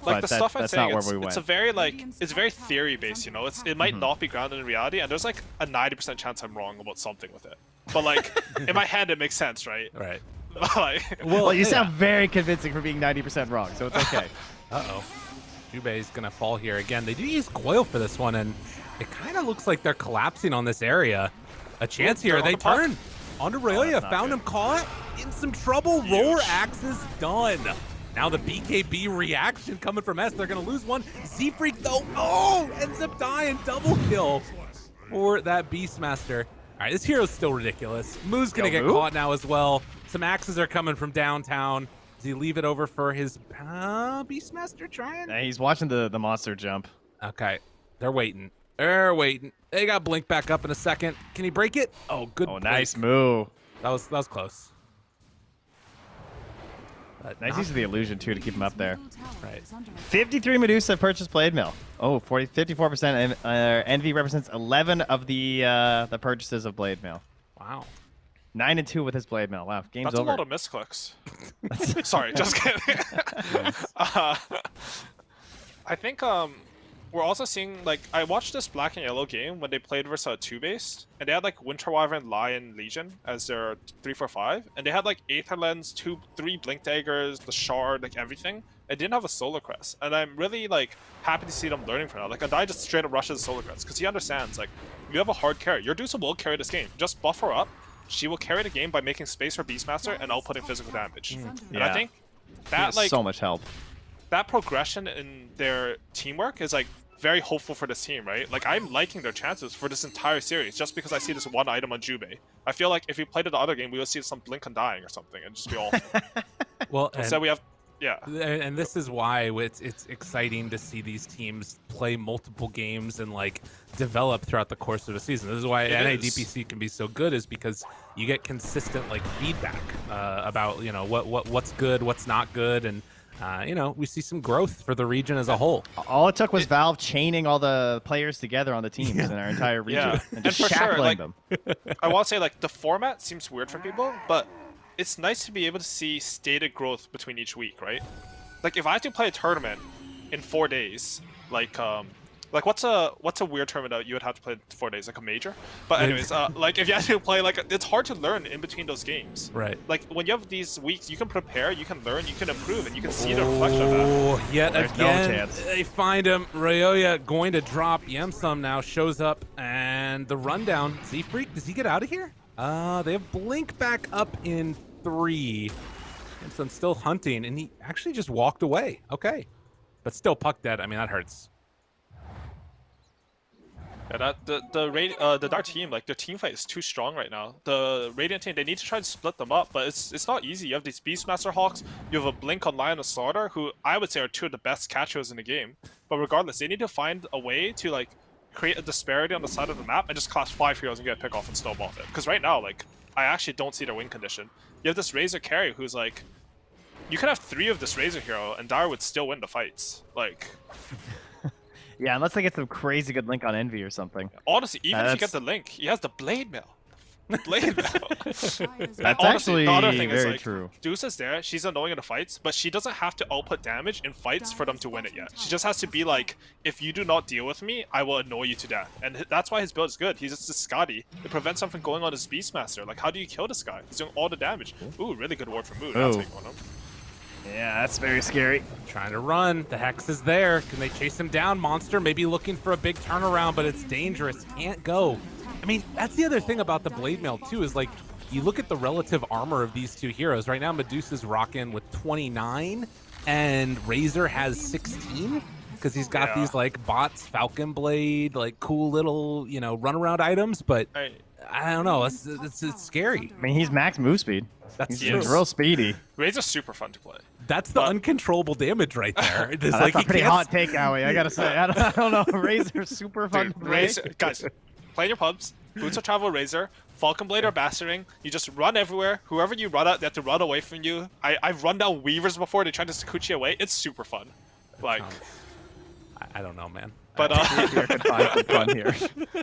Like, But the stuff I'm that's saying, not where it's, we it's went. a very, like, it's very theory based, you know. It might Mhm. not be grounded in reality, and there's, like, a 90% chance I'm wrong about something with it. But, like, in my head, it makes sense, right? Right. Like, Well, you sound very convincing for being 90% wrong, so it's okay. Uh-oh. Jubei's gonna fall here again. They do use coil for this one, and it kind of looks like they're collapsing on this area. A chance They're here. on They the puck. turn onto Aurelia. that's not Found good. him caught in some trouble. Roar axes done. Now the BKB reaction coming from S. They're gonna lose one. Z-Freak though, ends up dying. Double kill for that Beastmaster. All right, this hero's still ridiculous. Moo's gonna get Moo? caught now as well. Some axes are coming from downtown. Does he leave it over for his Beastmaster trying? Yeah, he's watching the monster jump. Okay, they're waiting. They're waiting. They got blink back up in a second. Can he break it? Oh, good. Oh, blink. nice move. That was close. But Nice not- use of the illusion, too, to keep him up there. Right. 53 Medusa purchased Blade Mill. Oh, 54%. Envy represents 11 of the purchases of Blade Mill. Wow. 9-2 with his Blade Mill. Wow, game's that's over. a lot of misclicks. Sorry, just kidding. I think we're also seeing, like, I watched this Black and Yellow game when they played versus a 2-based, and they had, like, Winter Wyvern, Lion, Legion as their 3-4-5, and they had, like, Aether Lens, 3 Blink Daggers, the Shard, like, everything. It didn't have a Solar Crest, and I'm really, like, happy to see them learning from that. Like, Adai just straight up rushes Solar Crest, because he understands, like, you have a hard carry. Your Dusa will carry this game. Just buff her up. She will carry the game by making space for Beastmaster and outputting physical damage. And I think that, like, so much help. that progression in their teamwork is, like, very hopeful for this team, right? Like, I'm liking their chances for this entire series just because I see this one item on Jubei. I feel like if we played it the other game, we would see some Blink on dying or something and just be awful. Well, Instead, we have, yeah. And this is why it's exciting to see these teams play multiple games and like develop throughout the course of the season. This is why NADPC can be so good, is because you get consistent like feedback about what's good, what's not good, and we see some growth for the region as a whole. All it took was Valve chaining all the players together on the teams in our entire region and just shackling them. I want to say, like, the format seems weird for people, but it's nice to be able to see stated growth between each week, right? Like, if I have to play a tournament in 4 days, like what's a weird tournament that you would have to play in 4 days, like a major? But anyways, like if you have to play, like, it's hard to learn in between those games. Right. Like when you have these weeks, you can prepare, you can learn, you can improve, and you can see the reflection of that. Oh, yet There's again, no chance. they find him. Ryoya going to drop. Yemsum now shows up, and the rundown. Z-Freak, does he get out of here? They have Blink back up in 3. Yemsum's still hunting, and he actually just walked away. Okay. But still puck dead. I mean, that hurts. Yeah, the Dark team, like, their team fight is too strong right now. The Radiant team, they need to try to split them up, but it's not easy. You have these Beastmaster Hawks, you have a Blink on Lion of Slaughter, who I would say are 2 of the best catchers in the game. But regardless, they need to find a way to, like, create a disparity on the side of the map and just class 5 heroes and get a pick off and snowball it. Because right now, like, I actually don't see their win condition. You have this Razor carry who's like, you could have 3 of this Razor hero and Dire would still win the fights. Like, Yeah, unless they get some crazy good link on Envy or something. honestly, even if you get the link, he has the Blade Mail. Blade Mail. That's actually the other thing is, very like, true. Deuce is there, she's annoying in the fights, but she doesn't have to output damage in fights for them to win it yet. She just has to be like, if you do not deal with me, I will annoy you to death. And that's why his build is good. He's just a Scotty. It prevents something going on his Beastmaster. Like, how do you kill this guy? He's doing all the damage. Ooh, really good ward from Mood. I'll take on him. Yeah, that's very scary. Trying to run. The Hex is there. Can they chase him down? Monster maybe looking for a big turnaround, but it's dangerous. Can't go. I mean, that's the other thing about the Blade Mail, too, is like, you look at the relative armor of these 2 heroes. Right now, Medusa's rocking with 29, and Razor has 16, because he's got these, like, bots, Falcon Blade, like, cool little, runaround items, but I don't know. It's scary. I mean, he's max move speed. That's He's real speedy. Razor's super fun to play. That's the uncontrollable damage right there. That's like, a pretty hot take, Aui. I gotta say, I don't know. Razor's super fun to play. Guys, play in your pubs. Boots of Travel Razor, Falcon Blade or Bastarding. You just run everywhere. Whoever you run at, they have to run away from you. I've run down Weavers before. They try to Sakuchi away. It's super fun. Like, I don't know, man. But Here could find some fun here.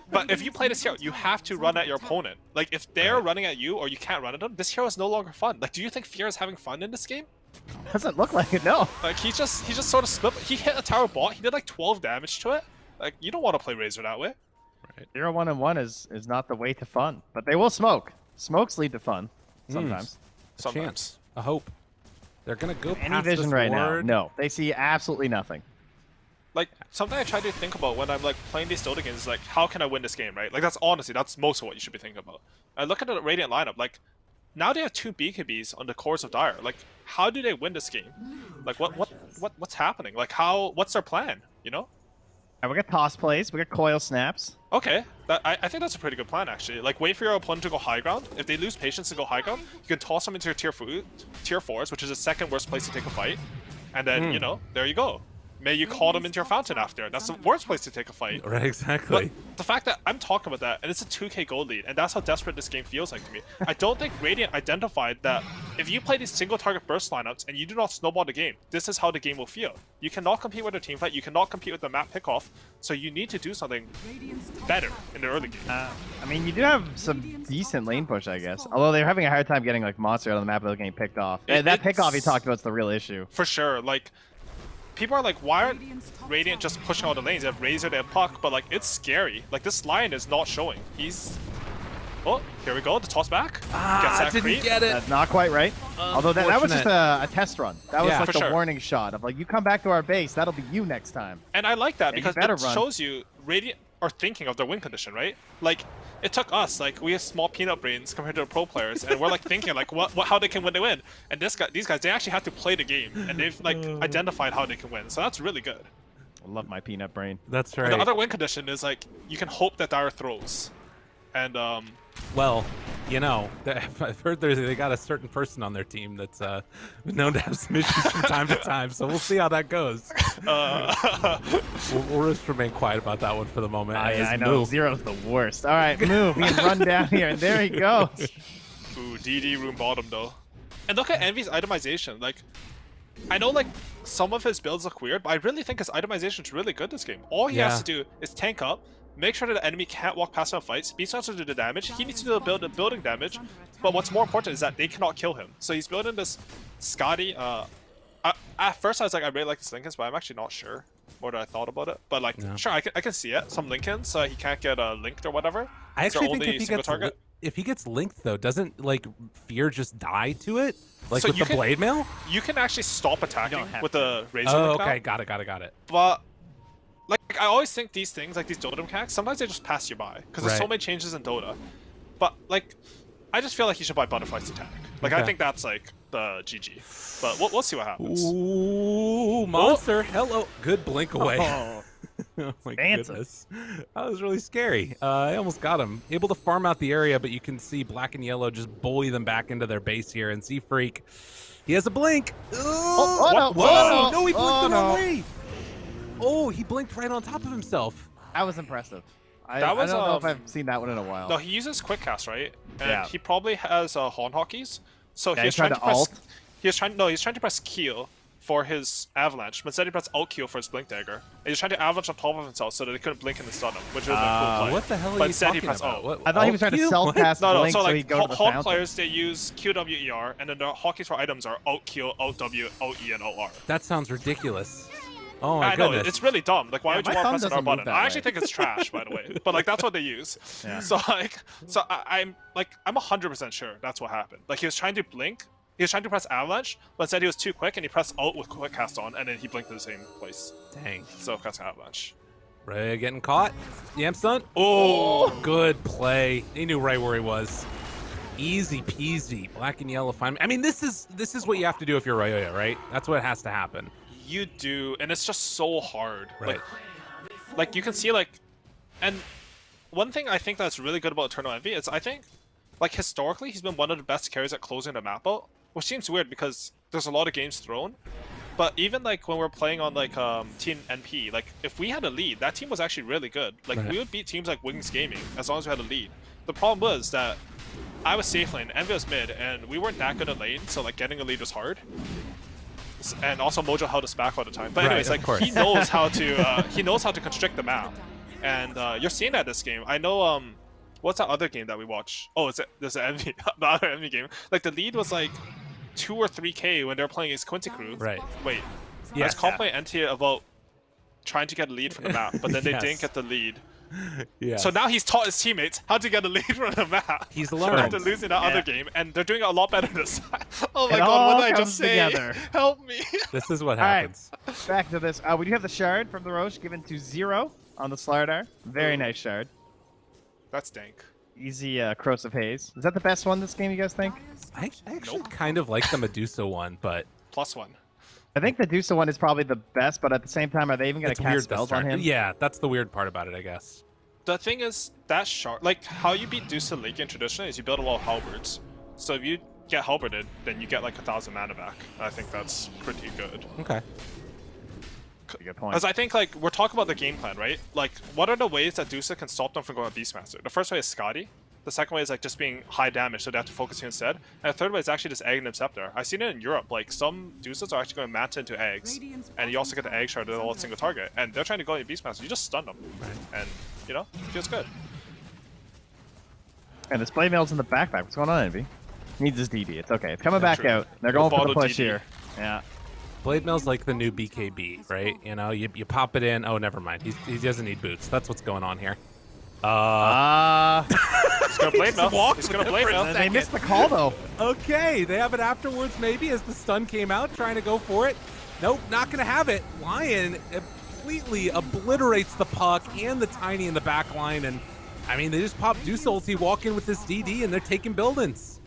but if you play this hero, you have to run at your opponent. Like, if they're running at you or you can't run at them, this hero is no longer fun. Like, do you think Fear is having fun in this game? Doesn't look like it, no. Like, he just sort of split. He hit a tower bot. He did like 12 damage to it. Like, you don't want to play Razor that way. 0-1-1 is not the way to fun, but they will smoke. Smokes lead to fun sometimes. Sometimes. Chance, a hope. They're gonna go past Any vision this right ward. now? No, they see absolutely nothing. Like, something I try to think about when I'm, like, playing these Dota games is, like, how can I win this game, right? Like, that's most of what you should be thinking about. I look at the Radiant lineup, like, now they have 2 BKBs on the cores of Dire. Like, how do they win this game? Like, what's happening? Like, what's their plan, you know? We got toss plays, we got coil snaps. Okay, I think that's a pretty good plan, actually. Like, wait for your opponent to go high ground. If they lose patience to go high ground, you can toss them into your tier 4s, which is the second worst place to take a fight. And then, there you go. May you call them into your fountain after. That's the worst place to take a fight. Right, exactly. But the fact that I'm talking about that, and it's a 2k gold lead, and that's how desperate this game feels like to me. I don't think Radiant identified that if you play these single target burst lineups and you do not snowball the game, this is how the game will feel. You cannot compete with a team fight, you cannot compete with the map pickoff, so you need to do something better in the early game. I mean, you do have some decent lane push, I guess. Although they're having a hard time getting, like, Monster out of the map without getting picked off. That pickoff you talked about is the real issue. For sure, like, people are like, why aren't Radiant just pushing all the lanes? They have Razor, they have Puck, but, like, it's scary. Like, this Lion is not showing. Oh, here we go, the toss back. Gets that didn't creep. get it. That's not quite right. Although that was just a test run. That was Yeah, like for the sure. warning shot of, like, you come back to our base, that'll be you next time. And I like that And you because better it run. shows you Radiant are thinking of their win condition, right? Like, it took us, like, we have small peanut brains compared to the pro players, and we're, like, thinking, like, how they can win, they win. And these guys, they actually have to play the game, and they've, like, identified how they can win. So that's really good. I love my peanut brain. That's And right. the other win condition is like you can hope that Dire throws, and Well, you know, I've heard they got a certain person on their team that's known to have some issues from time to time. So we'll see how that goes. We'll just remain quiet about that one for the moment. Yeah, as I know. Moo- Zero's the worst. All right, move. We can run down here, and there he goes. ooh, DD room bottom though. And look at Envy's itemization. Like, I know like some of his builds look weird, but I really think his itemization is really good this game. All he has to do is tank up, make sure that the enemy can't walk past him in fights, Beast Master to do the damage. He needs to do the building damage, but what's more important is that they cannot kill him. So he's building this Scotty. At first I was like, I really like this Lincolns, but I'm actually not sure what I thought about it. But like, sure, I can see it. Some Lincolns, he can't get linked or whatever. I It's their actually think only if he single gets target. if he gets linked though, doesn't like Fear just die to it? Like So with you the can- blade mail? You can actually stop attacking have with the Razor Oh, Link now. okay, got it. But like I always think these things, like these Dota mechanics, sometimes they just pass you by because there's so Right. many changes in Dota. But like, I just feel like you should buy Butterfly's attack. Like I Okay. think that's like the GG. But we'll see what happens. Ooh, monster! Hello, good blink away. Oh, Oh my Phantom. goodness, that was really scary. I almost got him. Able to farm out the area, but you can see Black and Yellow just bully them back into their base here. And Z Freak, he has a blink. oh, no, Whoa! oh, No, he blinked oh, the wrong no. way. Oh, he blinked right on top of himself. that was impressive. I That was, don't know if I've seen that one in a while. No, he uses quick cast, right? And Yeah. he probably has horn hockeys. So Yeah, he was he's trying trying to to press. alt. He's trying to press Keel for his avalanche, but instead he pressed alt Keel for his blink dagger. And he's trying to avalanche on top of himself so that he couldn't blink and stun him, which would have been a cool play. What the hell are But you instead he talking pressed about? alt. What, I thought he was trying to Q? self-cast No, blink so so like he'd go to the Hawk fountain. players, they use QWER, and then the hotkeys for items are alt Q, alt W, alt E, and alt R. That sounds ridiculous. Oh my I know, goodness. it's really dumb. Like, why Yeah, would you my want to thumb press an R doesn't move button? that I actually way. think it's trash, by the way. But like, that's what they use. Yeah. So like, I'm 100% sure that's what happened. Like, he was trying to blink. He was trying to press avalanche, but instead he was too quick, and he pressed alt with quick cast on, and then he blinked to the same place. Dang. So casting avalanche. Ray getting caught. Yam stunt. Oh, Good play. He knew right where he was. Easy peasy. Black and Yellow fine. I mean, this is what you have to do if you're Ryoya, right? That's what has to happen. you do, and it's just so hard. Right. Like you can see like, and one thing I think that's really good about Eternal Envy is I think, like historically, he's been one of the best carries at closing the map out, which seems weird because there's a lot of games thrown. But even like when we're playing on like Team NP, like if we had a lead, that team was actually really good. Like Right. we would beat teams like Wings Gaming as long as we had a lead. The problem was that I was safe lane, Envy was mid, and we weren't that good at lane, so like getting a lead was hard. And also Mojo held us back all the time. But Right, anyways, of like course. he knows how to constrict the map, and you're seeing that this game. I know what's that other game that we watch? Oh, there's an Envy, the other Envy game. Like the lead was like 2 or 3K when they're playing against Quincy Crew. Right. Wait, Yeah. I was complaining NT about trying to get a lead from the map, but then they Yes. didn't get the lead. Yeah. So now he's taught his teammates how to get a lead from the map. He's After learned. losing that other game, and they're doing it a lot better this time. Oh my It god, all what did I comes just say? together. Help me. This is what All right. happens. Back to this. We do have the shard from the Roche given to 0 on the Slardar. Very nice shard. That's dank. Easy Corrosive Haze. Is that the best one this game, you guys think? I actually kind of like the Medusa one, but +1. I think the Dusa one is probably the best, but at the same time, are they even going it's to weird. cast to spells on start. him? Yeah, that's the weird part about it, I guess. The thing is, that shard, like how you beat Deuce and Lincoln traditionally is you build a lot of halberds. So if you get halberded, then you get like 1,000 mana back. I think that's pretty good. Okay. Good point. As I think like we're talking about the game plan, right? Like what are the ways that Dusa can stop them from going Beastmaster? The first way is Scotty. The second way is like just being high damage, so they have to focus you instead. And the third way is actually just Egg and Scepter. I've seen it in Europe. Like some Dusas are actually going Manta into eggs, and you also get the egg shard at all single target. And they're trying to go into Beastmaster. You just stun them, and you know it feels good. And this blade mail's in the backpack. What's going on, Envy? Needs his DD. It's okay. It's coming Yeah, back true. out. They're No going for the bottle push DD. here. Yeah. Blade Mail's like the new BKB, right? You know, you pop it in. Oh, never mind. He doesn't need boots. That's what's going on here. He's gonna blade mail. He's gonna blade mail. They missed the call, though. Okay, they have it afterwards maybe as the stun came out, trying to go for it. Nope, not going to have it. Lion completely obliterates the puck and the Tiny in the back line, and I mean, they just pop Deuce ulti, walk in with this DD, and they're taking buildings.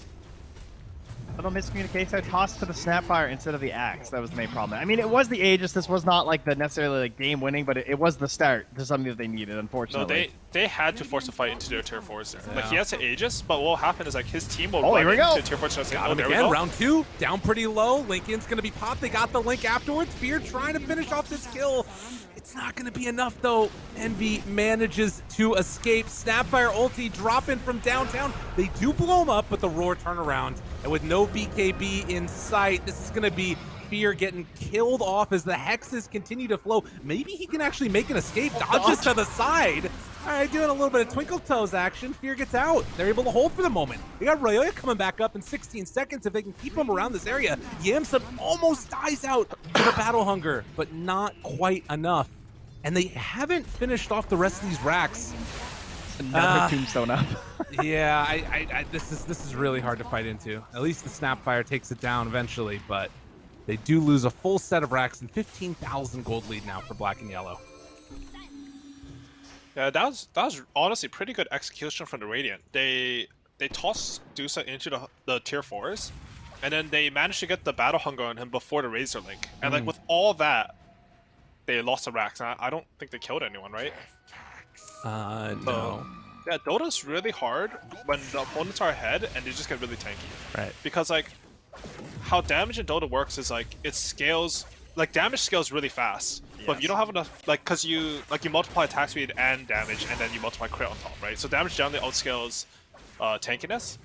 little miscommunication. I tossed to the Snapfire instead of the Axe. That was the main problem. I mean, it was the Aegis. This was not like the necessarily like game winning, but it was the start to something that they needed, unfortunately. No, they had to force a fight into their tier 4s there. Like, he has the Aegis, but what will happen is like his team will here we run go. into tier 4 just Got oh, him there we again. go. Round 2, down pretty low. Lincoln's going to be popped. They got the Link afterwards. Fear trying to finish off this kill. It's not going to be enough, though. Envy manages to escape. Snapfire ulti dropping from downtown. They do blow him up, but the Roar turnaround. And with no BKB in sight, this is going to be Fear getting killed off as the hexes continue to flow. Maybe he can actually make an escape. Dodges to the side. All right, doing a little bit of Twinkle Toes action. Fear gets out. They're able to hold for the moment. They got Ryoya coming back up in 16 seconds if they can keep him around this area. Yamsub almost dies out to the Battle Hunger, but not quite enough. And they haven't finished off the rest of these racks. Another tombstone up. Yeah, this is really hard to fight into. At least the Snapfire takes it down eventually, but they do lose a full set of racks and 15,000 gold lead now for Black and Yellow. Yeah, that was honestly pretty good execution from the Radiant. They tossed Dusa into the tier 4s, and then they managed to get the Battle Hunger on him before the Razor Link. And like with all that, they lost the racks. And I don't think they killed anyone, right? No. Yeah, Dota's really hard when the opponents are ahead and they just get really tanky. Right. Because like how damage in Dota works is like it scales, like damage scales really fast. But if you don't have enough, like, cause you multiply attack speed and damage, and then you multiply crit on top, right? So damage generally outscales tankiness.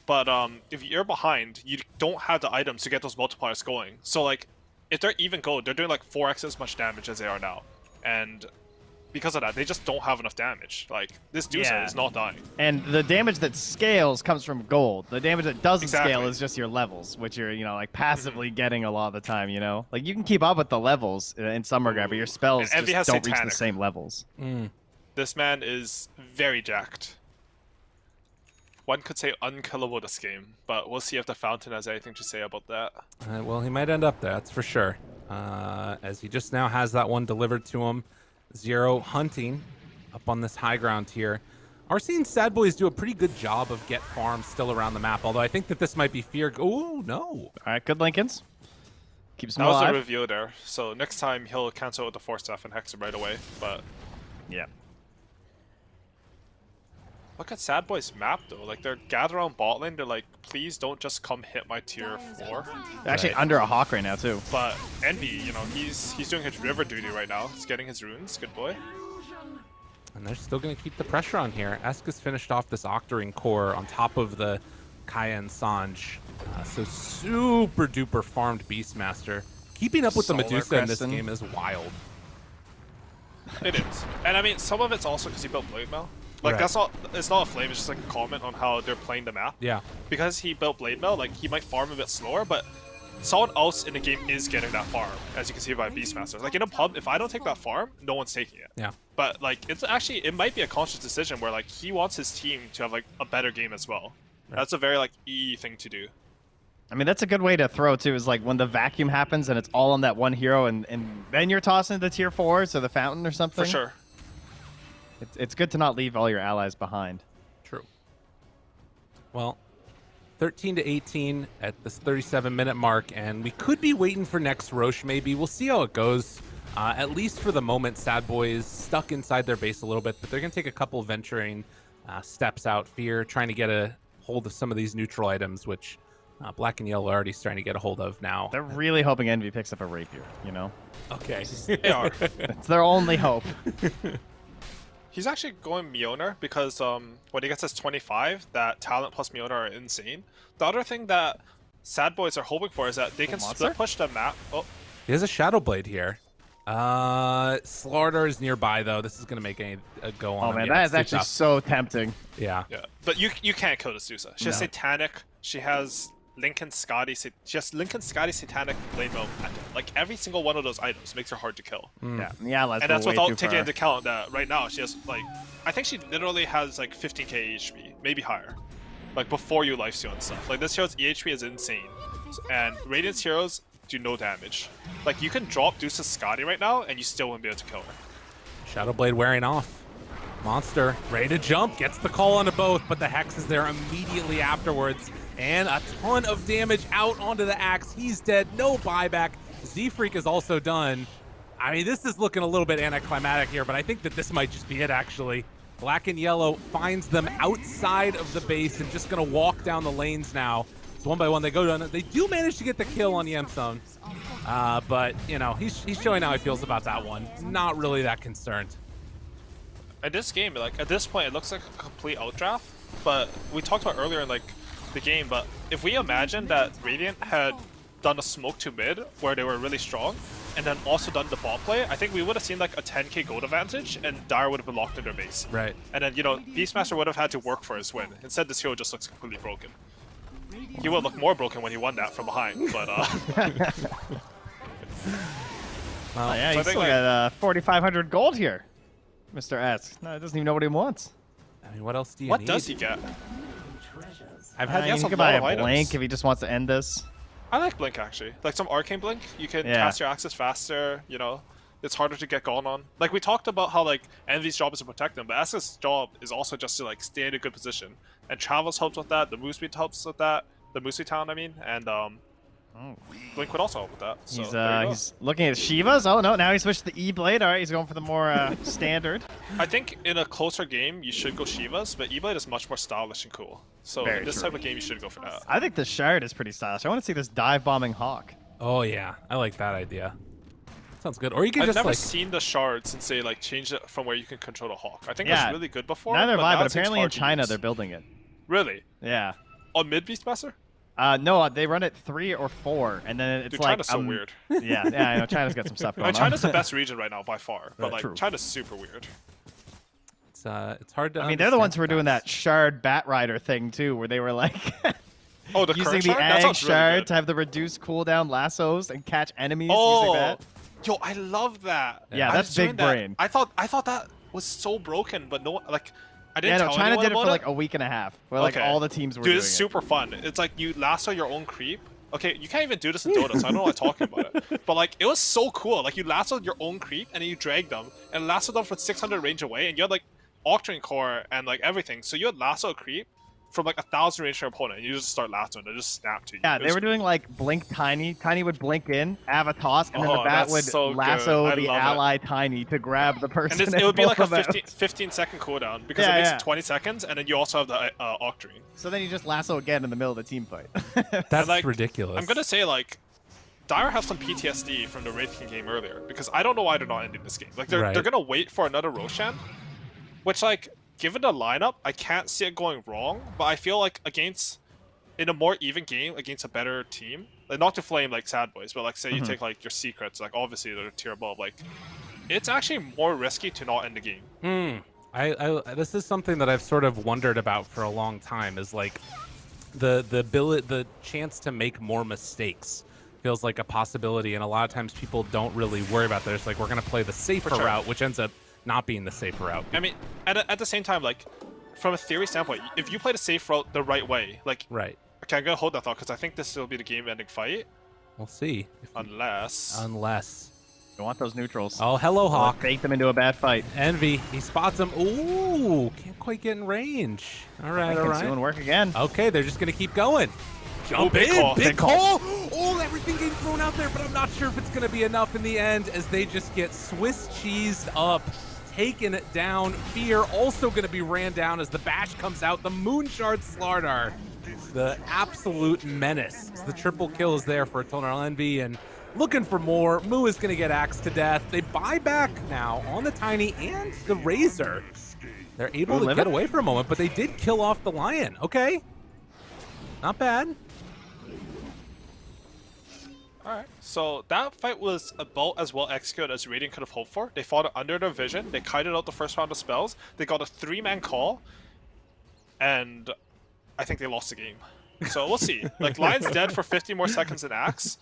But if you're behind, you don't have the items to get those multipliers going. So like, if they're even gold, they're doing like 4x as much damage as they are now, and because of that, they just don't have enough damage. Like, this Dusa is not dying. And the damage that scales comes from gold. The damage that doesn't Exactly. scale is just your levels, which you're, you know, like passively getting a lot of the time, you know? Like, you can keep up with the levels in some regard, but your spells And Envy just has don't reach the Satanic. same levels. This man is very jacked. One could say unkillable this game, but we'll see if the Fountain has anything to say about that. Well, he might end up there, that's for sure. As he just now has that one delivered to him. Zero hunting up on this high ground here. We're seeing Sad Boys do a pretty good job of get farms still around the map, although I think that this might be Fear. Oh, no. All right, good Lincolns. Keeps them That was a alive. reveal there, so next time he'll cancel out the Force Staff and Hex him right away, but... Yeah. Look at Sad Boys' map though, like they're gathered around bot lane, they're like, please don't just come hit my tier 4. They're actually under a Hawk right now, too. But Envy, you know, he's doing his river duty right now. He's getting his runes, good boy. And they're still going to keep the pressure on here. Eska's finished off this Octarine core on top of the Kaya and Sanj. So super duper farmed Beastmaster. Keeping up with the Solar Medusa in this Crescent. game is wild. It is. And I mean, some of it's also because he built Blade Mail. Like, Right. it's not a flame, it's just like a comment on how they're playing the map. Yeah. Because he built Blade Mail, like, he might farm a bit slower, but someone else in the game is getting that farm, as you can see by Beastmasters. Like, in a pub, if I don't take that farm, no one's taking it. Yeah. But, like, it's actually, it might be a conscious decision where, like, he wants his team to have, like, a better game as well. Right. That's a very, like, EE thing to do. I mean, that's a good way to throw, too, is like when the vacuum happens and it's all on that one hero, and then you're tossing the tier 4s or the Fountain or something. For sure. It's good to not leave all your allies behind. True. Well, 13 to 18 at this 37-minute mark, and we could be waiting for next Roche maybe. We'll see how it goes. At least for the moment, Sad Boys stuck inside their base a little bit, but they're going to take a couple venturing steps out. Fear trying to get a hold of some of these neutral items, which Black and Yellow are already starting to get a hold of now. They're really hoping Envy picks up a Rapier, you know? Okay. They are. It's their only hope. He's actually going Mjolnir because when he gets his 25, that talent plus Mjolnir are insane. The other thing that Sad Boys are hoping for is that they can monster? split push the map. Oh, He has a Shadow Blade here. Slaughter is nearby, though. This is going to make a go on Oh, him. man, Yeah, that it's is too actually tough. so tempting. Yeah. yeah. But you can't kill this Dusa. She has No. Satanic. She has Lincoln Scotty. She has Lincoln Scotty Satanic Blade Mail. Like every single one of those items makes her hard to kill. Yeah, the allies And go that's way without too taking far. into account that right now she has like, I think she literally has like 15k HP, maybe higher. Like before you lifesteal and stuff. Like this hero's EHP is insane. And Radiant's heroes do no damage. Like you can drop Dusa Scotty right now and you still won't be able to kill her. Shadow Blade wearing off. Monster ready to jump, gets the call onto both, but the Hex is there immediately afterwards. And a ton of damage out onto the Axe. He's dead, no buyback. Z-Freak is also done. I mean, this is looking a little bit anticlimactic here, but I think that this might just be it, actually. Black and Yellow finds them outside of the base and just going to walk down the lanes now. It's one by one. They go down. They do manage to get the kill on Yemstone. But, you know, he's showing how he feels about that one. Not really that concerned. In this game, like, at this point, it looks like a complete outdraft. But we talked about earlier in, like, the game, but if we imagine that Radiant had done a smoke to mid where they were really strong, and then also done the bot play, I think we would have seen like a 10k gold advantage, and Dire would have been locked in their base. Right. And then, you know, Beastmaster would have had to work for his win. Instead, this hero just looks completely broken. He would look more broken when he won that from behind, but Well, yeah, so I he's think, still like, got 4,500 gold here, Mr. S. No, he doesn't even know what he wants. I mean, what else do you what need? does he get? I've had he has he a could buy lot a of items. Blink if he just wants to end this. I like Blink, actually. Like some Arcane Blink, you can Yeah. cast your axes faster, you know. It's harder to get gone on. Like, we talked about how, like, Envy's job is to protect them, but Aska's job is also just to, like, stay in a good position. And Travels helps with that, the move speed helps with that, the Moosey Town, I mean, and, Blink would also help with that. So, He's looking at Shivas. Oh, no, now he switched to the E-Blade. All right, he's going for the more standard. I think in a closer game, you should go Shivas, but E-Blade is much more stylish and cool. So Very in this true. type of game, you should go for that. I think the Shard is pretty stylish. I want to see this dive-bombing Hawk. Oh, yeah. I like that idea. Sounds good. Or you can I've just, never like... seen the shards and say, like, change it from where you can control the Hawk. I think Yeah. that's really good before. Neither have I, now but it seems apparently in hard to China use. they're building it. Really? Yeah. On mid Beastmaster? No, they run it 3 or 4, and then it's Dude, like China's so weird. Yeah, I know China's got some stuff I going mean, China's on. the best region right now by far, but, like, True. China's super weird. It's hard to I mean, they're the ones understand who were doing that Shard Bat Rider thing too, where they were like Oh, the using current the shard? That Ag sounds really Shard good. to have the reduced cooldown lassos and catch enemies using Oh, that. yo, I love that. Yeah, I that's was doing big that. brain. I thought that was so broken, but no, like, I didn't Yeah, no, tell China anyone did it about for like a week and a half, where like Okay. all the teams were Dude, doing it's super fun. It's like you lasso your own creep. Okay, you can't even do this in Dota, so I don't know why I'm talking about it. But like, it was so cool. Like, you lassoed your own creep, and then you dragged them, and lassoed them from 600 range away, and you had like Octane Core and like everything. So you had lasso a creep from like 1,000 range to your opponent, and you just start lassoing, and just snap to you. Yeah, It they was- were doing like blink Tiny. Tiny would blink in, have a toss, and then the Oh, bat that's would so good. lasso I the love it. ally Tiny to grab the person. And it would be pull like a them out. 15-second cooldown, because Yeah, it makes yeah. it 20 seconds, and then you also have the Octarine. So then you just lasso again in the middle of the team fight. That's like, ridiculous. I'm gonna say, like, Dire have some PTSD from the Wraith King game earlier, because I don't know why they're not ending this game. Like, they're Right. gonna wait for another Roshan, which, like, given the lineup, I can't see it going wrong, but I feel like in a more even game against a better team, like, not to flame, like, Sad Boys, but, like, say you take, like, your Secrets, like, obviously they're a tier above, like, it's actually more risky to not end the game. This is something that I've sort of wondered about for a long time. Is like the chance to make more mistakes feels like a possibility, and a lot of times people don't really worry about that. It's like, we're gonna play the safer sure. route, which ends up not being the safer route. I mean, at the same time, like, from a theory standpoint, if you play the safe route the right way, like, Right. okay, I'm gonna hold that thought, because I think this will be the game-ending fight, We'll see. unless... You want those neutrals. Oh, hello, Hawk. Bait them into a bad fight. Envy. He spots him. Ooh, can't quite get in range. All right, all It's doing right. work again. Okay, they're just gonna keep going. Jump big in, call. big Big call. Oh, everything getting thrown out there, but I'm not sure if it's gonna be enough in the end, as they just get Swiss cheesed up, taken it down. Fear also gonna be ran down as the bash comes out. The Moonshard Slardar, the absolute menace. The triple kill is there for Tonal Envy, and looking for more. Moo is gonna get axed to death. They buy back now on the Tiny and the Razor. They're able to get away for a moment, but they did kill off the Lion. Okay, not bad. Alright, so that fight was about as well executed as Radiant could have hoped for. They fought it under their vision, they kited out the first round of spells, they got a 3-man call, and I think they lost the game. So we'll see. Like, Lion's dead for 50 more seconds than Axe,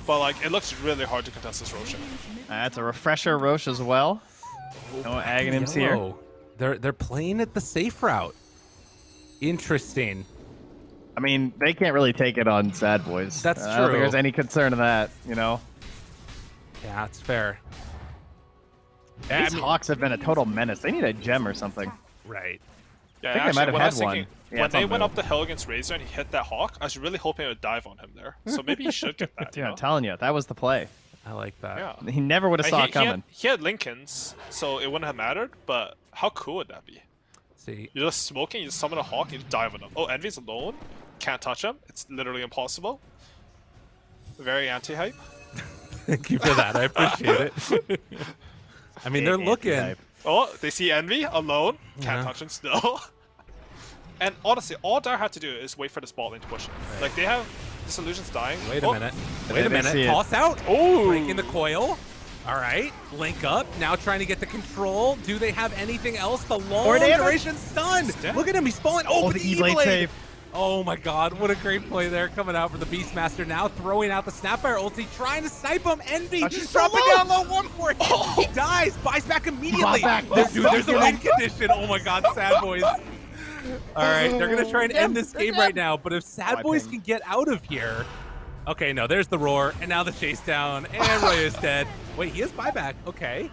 but like, it looks really hard to contest this Roshan. That's a refresher Roche as well. No Aghanims here. Yellow. They're playing it the safe route. Interesting. I mean, they can't really take it on Sad Boys. That's I don't think true. there's any concern in that, you know? Yeah, it's fair. These Hawks have been a total menace. They need a gem or something. Right. Yeah, I think they actually, might have when I had was thinking, one. Yeah, when it's they on went Moo. up the hill against Razor and he hit that Hawk, I was really hoping it would dive on him there. So maybe he should get that. Dude, I'm telling you, that was the play. I like that. Yeah. He never would have saw it coming. He had Lincolns, so it wouldn't have mattered, but how cool would that be? See, You're just smoking, you just summon a Hawk, you just dive on him. Oh, Envy's alone. Can't touch him. It's literally impossible. Very anti-hype. thank you for that. I appreciate it. I mean, they're looking. Anti-hype. Oh, they see Envy alone. Can't Yeah. touch him still. And honestly, all Dire had to do is wait for the spot lane to push him. Like, they have Disillusion's dying. Wait a Oh, minute. They Wait a see minute. it. Toss out. Oh! Breaking the coil. All right. Link up. Now trying to get the control. Do they have anything else? The long Tornado? duration stun. dead. Look at him. He's falling. Oh, Oh, with the the E-Blade E-Blade. save. Oh my god, what a great play there coming out for the Beastmaster. Now throwing out the Snapfire ulti, trying to snipe him. Envy She's so dropping low. down low, one more hit. He dies, buys back immediately. Bought back. There's a win condition. Oh my god, Sad Boys. All right, they're going to try and end this game right now, but if Sad Boys can get out of here... Okay, no, there's the roar, and now the chase down, and Roy is dead. Wait, he has buyback. Okay.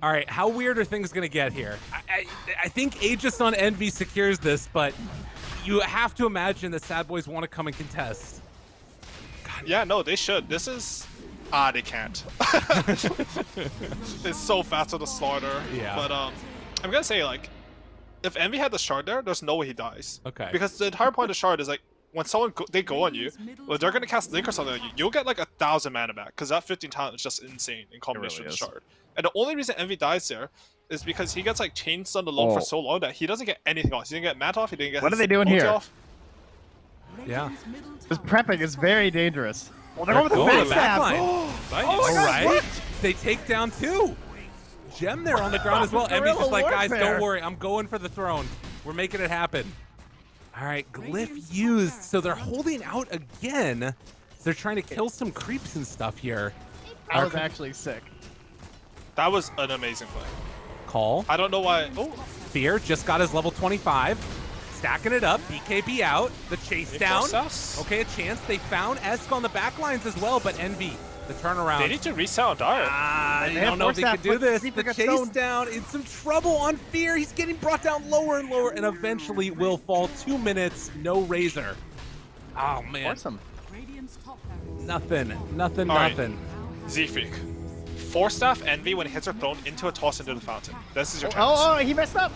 All right, how weird are things going to get here? I think Aegis on Envy secures this, but you have to imagine that Sad Boys want to come and contest. Yeah, no, they should. This is... they can't. It's so fast with the slaughter. Yeah. But I'm gonna say, like, if Envy had the shard there, there's no way he dies. Okay. Because the entire point of the shard is, like, when someone they go on you, well, they're gonna cast Link or something on you, you'll get like 1,000 mana back, because that 15 talent is just insane in combination really with is. the shard. And the only reason Envy dies there is because he gets like chain stunned alone for Oh. so long that he doesn't get anything else. He didn't get mat off, he didn't get What are his they doing ulti here? off. Yeah. This prepping is very dangerous. Well, they're They're going with going the to backstab. backline. Nice. Oh my All God, right. what? They take down two. Gem there on the ground as well. Envy's Guerrilla just like, guys, warfare. don't worry. I'm going for the throne. We're making it happen. All right, Glyph used. So they're holding out again. They're trying to kill some creeps and stuff here. That was actually sick. That was an amazing play. Call. I don't know why. Oh, Fear just got his level 25. Stacking it up. BKB out. The chase down. Okay, a chance. They found Esk on the back lines as well, but Envy, the turnaround. they need to resound Dire. I They have don't know if they force can that, do but this. Reaper The got chase stoned. down in some trouble on Fear. He's getting brought down lower and lower, and eventually will fall. 2 minutes, no Razor. Oh, man. Force him. Nothing. All right. Z-Freak. Force staff Envy when it hits her throne into a toss into the fountain. This is your chance. Oh, he messed up.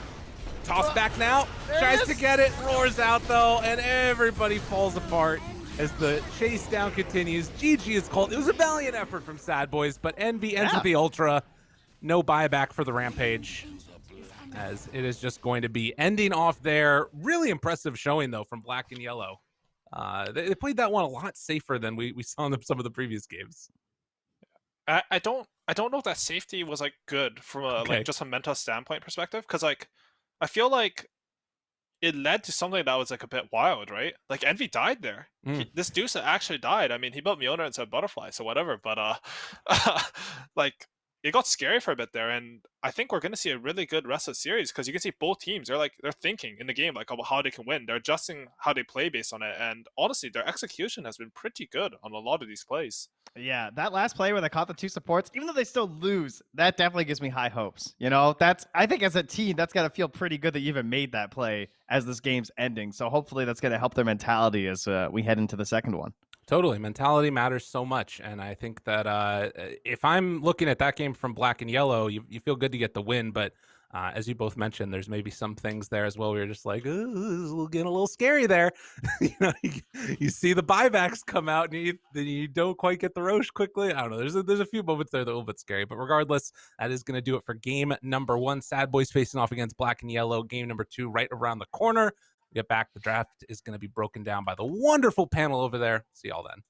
Toss back now. There it Tries is. to get it. Roars out, though, and everybody falls apart as the chase down continues. GG is called. It was a valiant effort from Sad Boys, but Envy ends Yeah. with the Ultra. No buyback for the Rampage, as it is just going to be ending off there. Really impressive showing, though, from Black and Yellow. They played that one a lot safer than we saw in some of the previous games. I don't know if that safety was like good from a Okay. like just a mental standpoint perspective, because like I feel like it led to something that was like a bit wild, right? Like Envy died there. This Deuce actually died. I mean, he built Miona and said butterfly, so whatever. But like it got scary for a bit there, and I think we're gonna see a really good rest of the series, because you can see both teams they're thinking in the game like about how they can win. They're adjusting how they play based on it, and honestly, their execution has been pretty good on a lot of these plays. Yeah, that last play where they caught the two supports, even though they still lose, that definitely gives me high hopes. You know, I think as a team, that's got to feel pretty good that you even made that play as this game's ending. So hopefully that's going to help their mentality as we head into the second one. Totally. Mentality matters so much. And I think that if I'm looking at that game from Black and Yellow, you feel good to get the win. But as you both mentioned, there's maybe some things there as well where you're just like, ooh, this is getting a little scary there. You see the buybacks come out and you don't quite get the Roche quickly. I don't know. There's a few moments there that are a little bit scary. But regardless, that is going to do it for game number 1. Sad Boys facing off against Black and Yellow. Game number 2 right around the corner. Get back. The draft is going to be broken down by the wonderful panel over there. See y'all then.